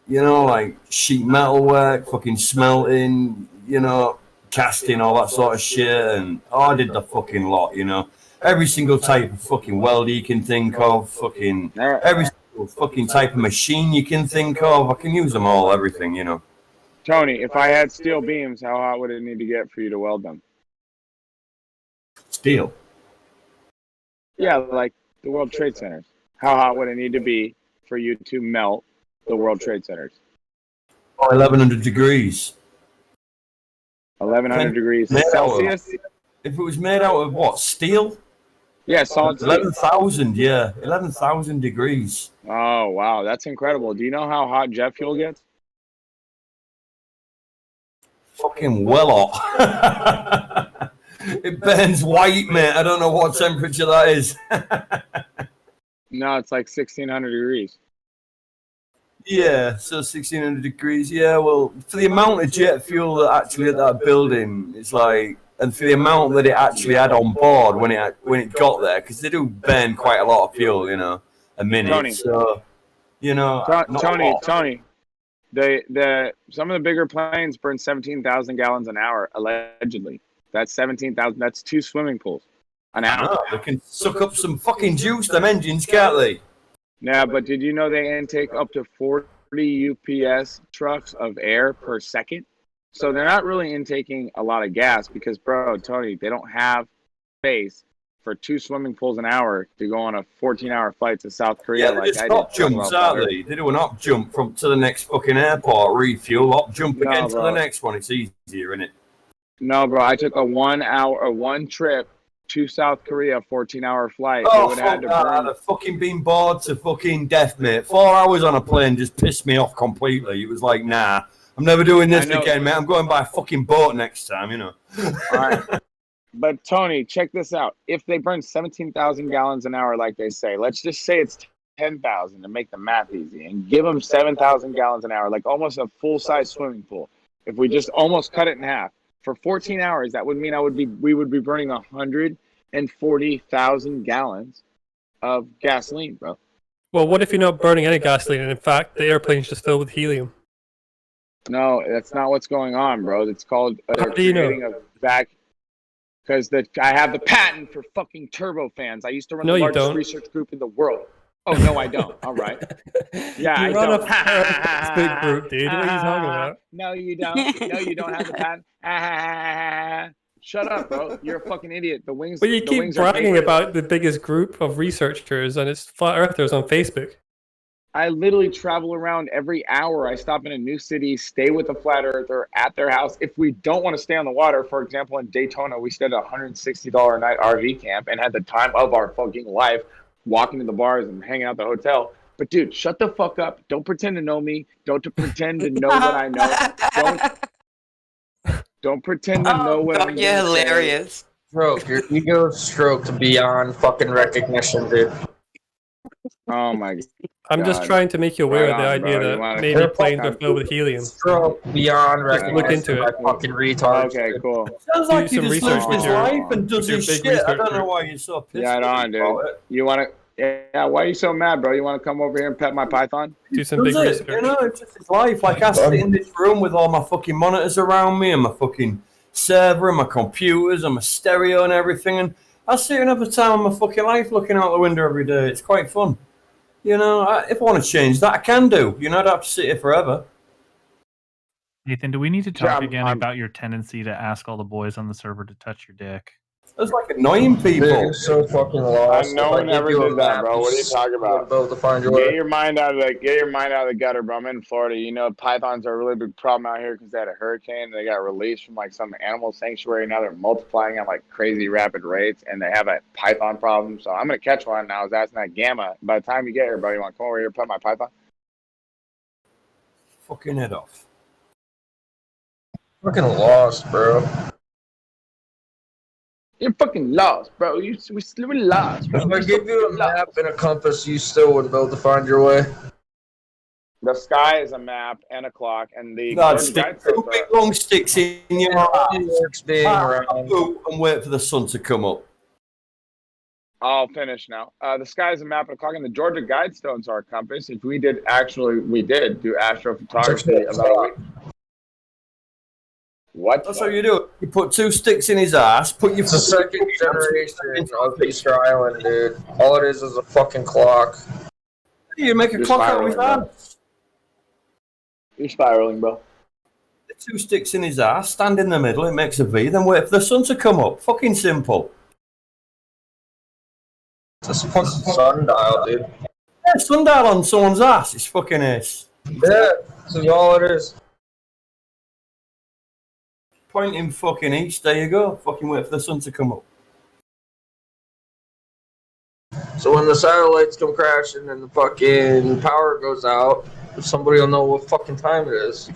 you know, like sheet metal work, fucking smelting, you know, casting, all that sort of shit, and I did the fucking lot, you know. Every single type of fucking weld you can think of, fucking every single fucking type of machine you can think of, I can use them all, everything, you know. Tony, if I had steel beams, how hot would it need to get for you to weld them? Steel? Yeah, like the World Trade Centers. How hot would it need to be for you to melt the World Trade Centers? 1100 degrees. 1100 degrees Celsius? If it was made out of what, steel? Yeah, solid steel. 11,000, yeah. 11,000 degrees. Oh, wow. That's incredible. Do you know how hot jet fuel gets? Fucking well hot. It burns white, mate. I don't know what temperature that is. No, it's like 1600 degrees. Yeah, so 1600 degrees. Yeah, well, for the amount of jet fuel that actually at that building, it's like, and for the amount that it actually had on board when it got there, because they do burn quite a lot of fuel, you know, a minute. Tony. So, you know, Tony, some of the bigger planes burn 17,000 gallons an hour allegedly. That's 17,000. That's 2 swimming pools an hour. They can suck up some fucking juice, them engines, can't they? Yeah, but did you know they intake up to 40 UPS trucks of air per second? So they're not really intaking a lot of gas because, bro, Tony, they don't have space for 2 swimming pools an hour to go on a 14-hour flight to South Korea. Yeah, like I did. Jumps, aren't they? They do an up jump to the next fucking airport, refuel, up jump again to the next one. It's easier, isn't it? No, bro, I took a 1 trip to South Korea, 14-hour flight. Oh, fuck that. I'd have fucking been bored to fucking death, mate. 4 hours on a plane just pissed me off completely. It was like, nah, I'm never doing this again, mate. I'm going by a fucking boat next time, you know. All right. But, Tony, check this out. If they burn 17,000 gallons an hour like they say, let's just say it's 10,000 to make the math easy, and give them 7,000 gallons an hour, like almost a full-size swimming pool. If we just almost cut it in half, for 14 hours, that would mean we would be burning 140,000 gallons of gasoline, bro. Well, what if you're not burning any gasoline, and in fact, the airplane's just filled with helium? No, that's not what's going on, bro. It's called How do you know? Because I have the patent for fucking turbofans. I used to run the largest research group in the world. Oh, no, I don't. All right. Yeah, you run a big group, dude. What are you talking about? No, you don't. No, you don't have the patent. Shut up, bro. You're a fucking idiot. The wings. Well, you keep bragging about the biggest group of researchers and it's flat earthers on Facebook. I literally travel around every hour. I stop in a new city, stay with a flat earther at their house. If we don't want to stay on the water, for example, in Daytona, we stayed at a $160 a night RV camp and had the time of our fucking life walking to the bars and hanging out at the hotel. But dude, shut the fuck up. Don't pretend to know me. Don't pretend to know what I know. Don't pretend to know what I'm You're hilarious. Stroke, your ego stroked beyond fucking recognition, dude. Oh my god. I'm just trying to make you aware of the idea that maybe planes are filled with helium. Stroke beyond recognition. Look into it. Fucking retard. Okay, cool. Sounds like Do he some just research lives his with your- life and does with your his big shit. I don't research know group. why you're so pissed. Yeah, on, dude. You want to? Yeah, why are you so mad, bro? You want to come over here and pet my python? Do some big Does it? research. You know, it's just his life. Like I sit in this room with all my fucking monitors around me and my fucking server and my computers and my stereo and everything, and I sit and have the time of my fucking life looking out the window every day. It's quite fun. You know, if I want to change that, I can do. You know, I don't have to sit here forever. Nathan, do we need to talk again about your tendency to ask all the boys on the server to touch your dick? That's like annoying people. You're so fucking lost. No one ever did that, bro. What are you talking about? To find your way. Get your mind out of the gutter, bro. I'm in Florida. You know, pythons are a really big problem out here because they had a hurricane. And they got released from like some animal sanctuary. Now they're multiplying at like crazy rapid rates, and they have a python problem. So I'm gonna catch one. And I was asking that Gamma. By the time you get here, bro, you want to come over here and pet my python? Fucking head off. Fucking lost, bro. You're fucking lost, bro. We're lost, bro. If I give you a map and a compass, you still wouldn't be able to find your way. The sky is a map and a clock, and the God, stick two big long sticks in your It's being around. and wait for the sun to come up. I'll finish now. The sky is a map and a clock, and the Georgia Guidestones are a compass. If we did do astrophotography about a week. What? That's how you do it. You put 2 sticks in his ass, put your... It's the second generation of Easter Island, dude. All it is a fucking clock. You make a clock out of his ass. You're spiraling, bro. 2 sticks in his ass, stand in the middle, it makes a V, then wait for the sun to come up. Fucking simple. It's a fucking sundial, dude. Yeah, sundial on someone's ass. It's fucking ace. Yeah, that's all it is. Pointing fucking east, there you go. Fucking wait for the sun to come up. So when the satellites come crashing and the fucking power goes out, somebody will know what fucking time it is.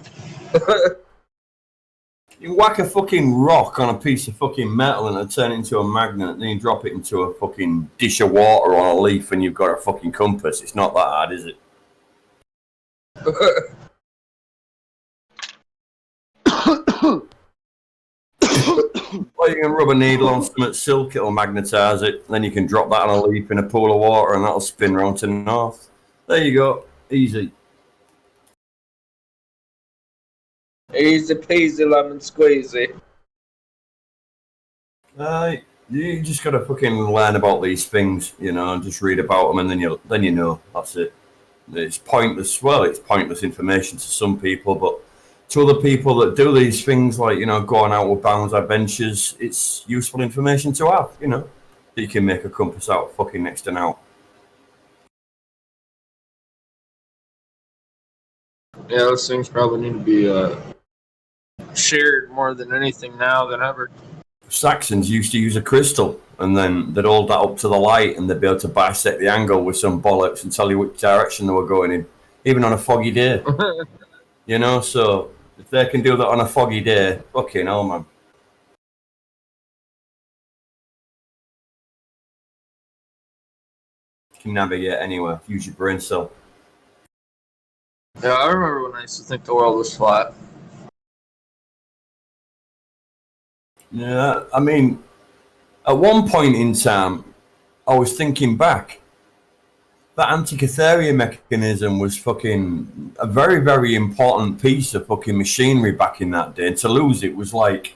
You whack a fucking rock on a piece of fucking metal and it'll turn it into a magnet, then you drop it into a fucking dish of water on a leaf and you've got a fucking compass. It's not that hard, is it? Or you can rub a needle on some silk, it'll magnetise it, then you can drop that on a leaf in a pool of water and that'll spin round to the north. There you go. Easy. Easy peasy lemon squeezy. You just gotta fucking learn about these things, you know, and just read about them, and then you know. That's it. It's pointless. Well, it's pointless information to some people, but to other people that do these things, like, you know, going out with bounds adventures, it's useful information to have. You know, that you can make a compass out of fucking next to now. Yeah, those things probably need to be shared more than anything now than ever. Saxons used to use a crystal, and then they'd hold that up to the light, and they'd be able to bisect the angle with some bollocks and tell you which direction they were going in, even on a foggy day. You know, so if they can do that on a foggy day, fucking hell, man. You can navigate anywhere. Use your brain cell. Yeah, I remember when I used to think the world was flat. Yeah, I mean, at one point in time, I was thinking back. That Antikythera mechanism was fucking a very, very important piece of fucking machinery back in that day. And to lose it was like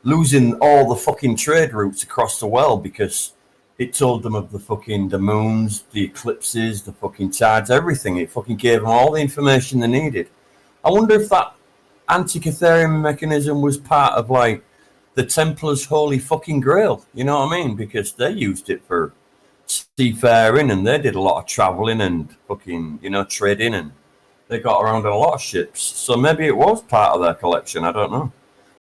losing all the fucking trade routes across the world, because it told them of the moons, the eclipses, the fucking tides, everything. It fucking gave them all the information they needed. I wonder if that Antikythera mechanism was part of, like, the Templars' holy fucking grail, you know what I mean? Because they used it for seafaring, and they did a lot of traveling and fucking, you know, trading, and they got around in a lot of ships. So maybe it was part of their collection, I don't know.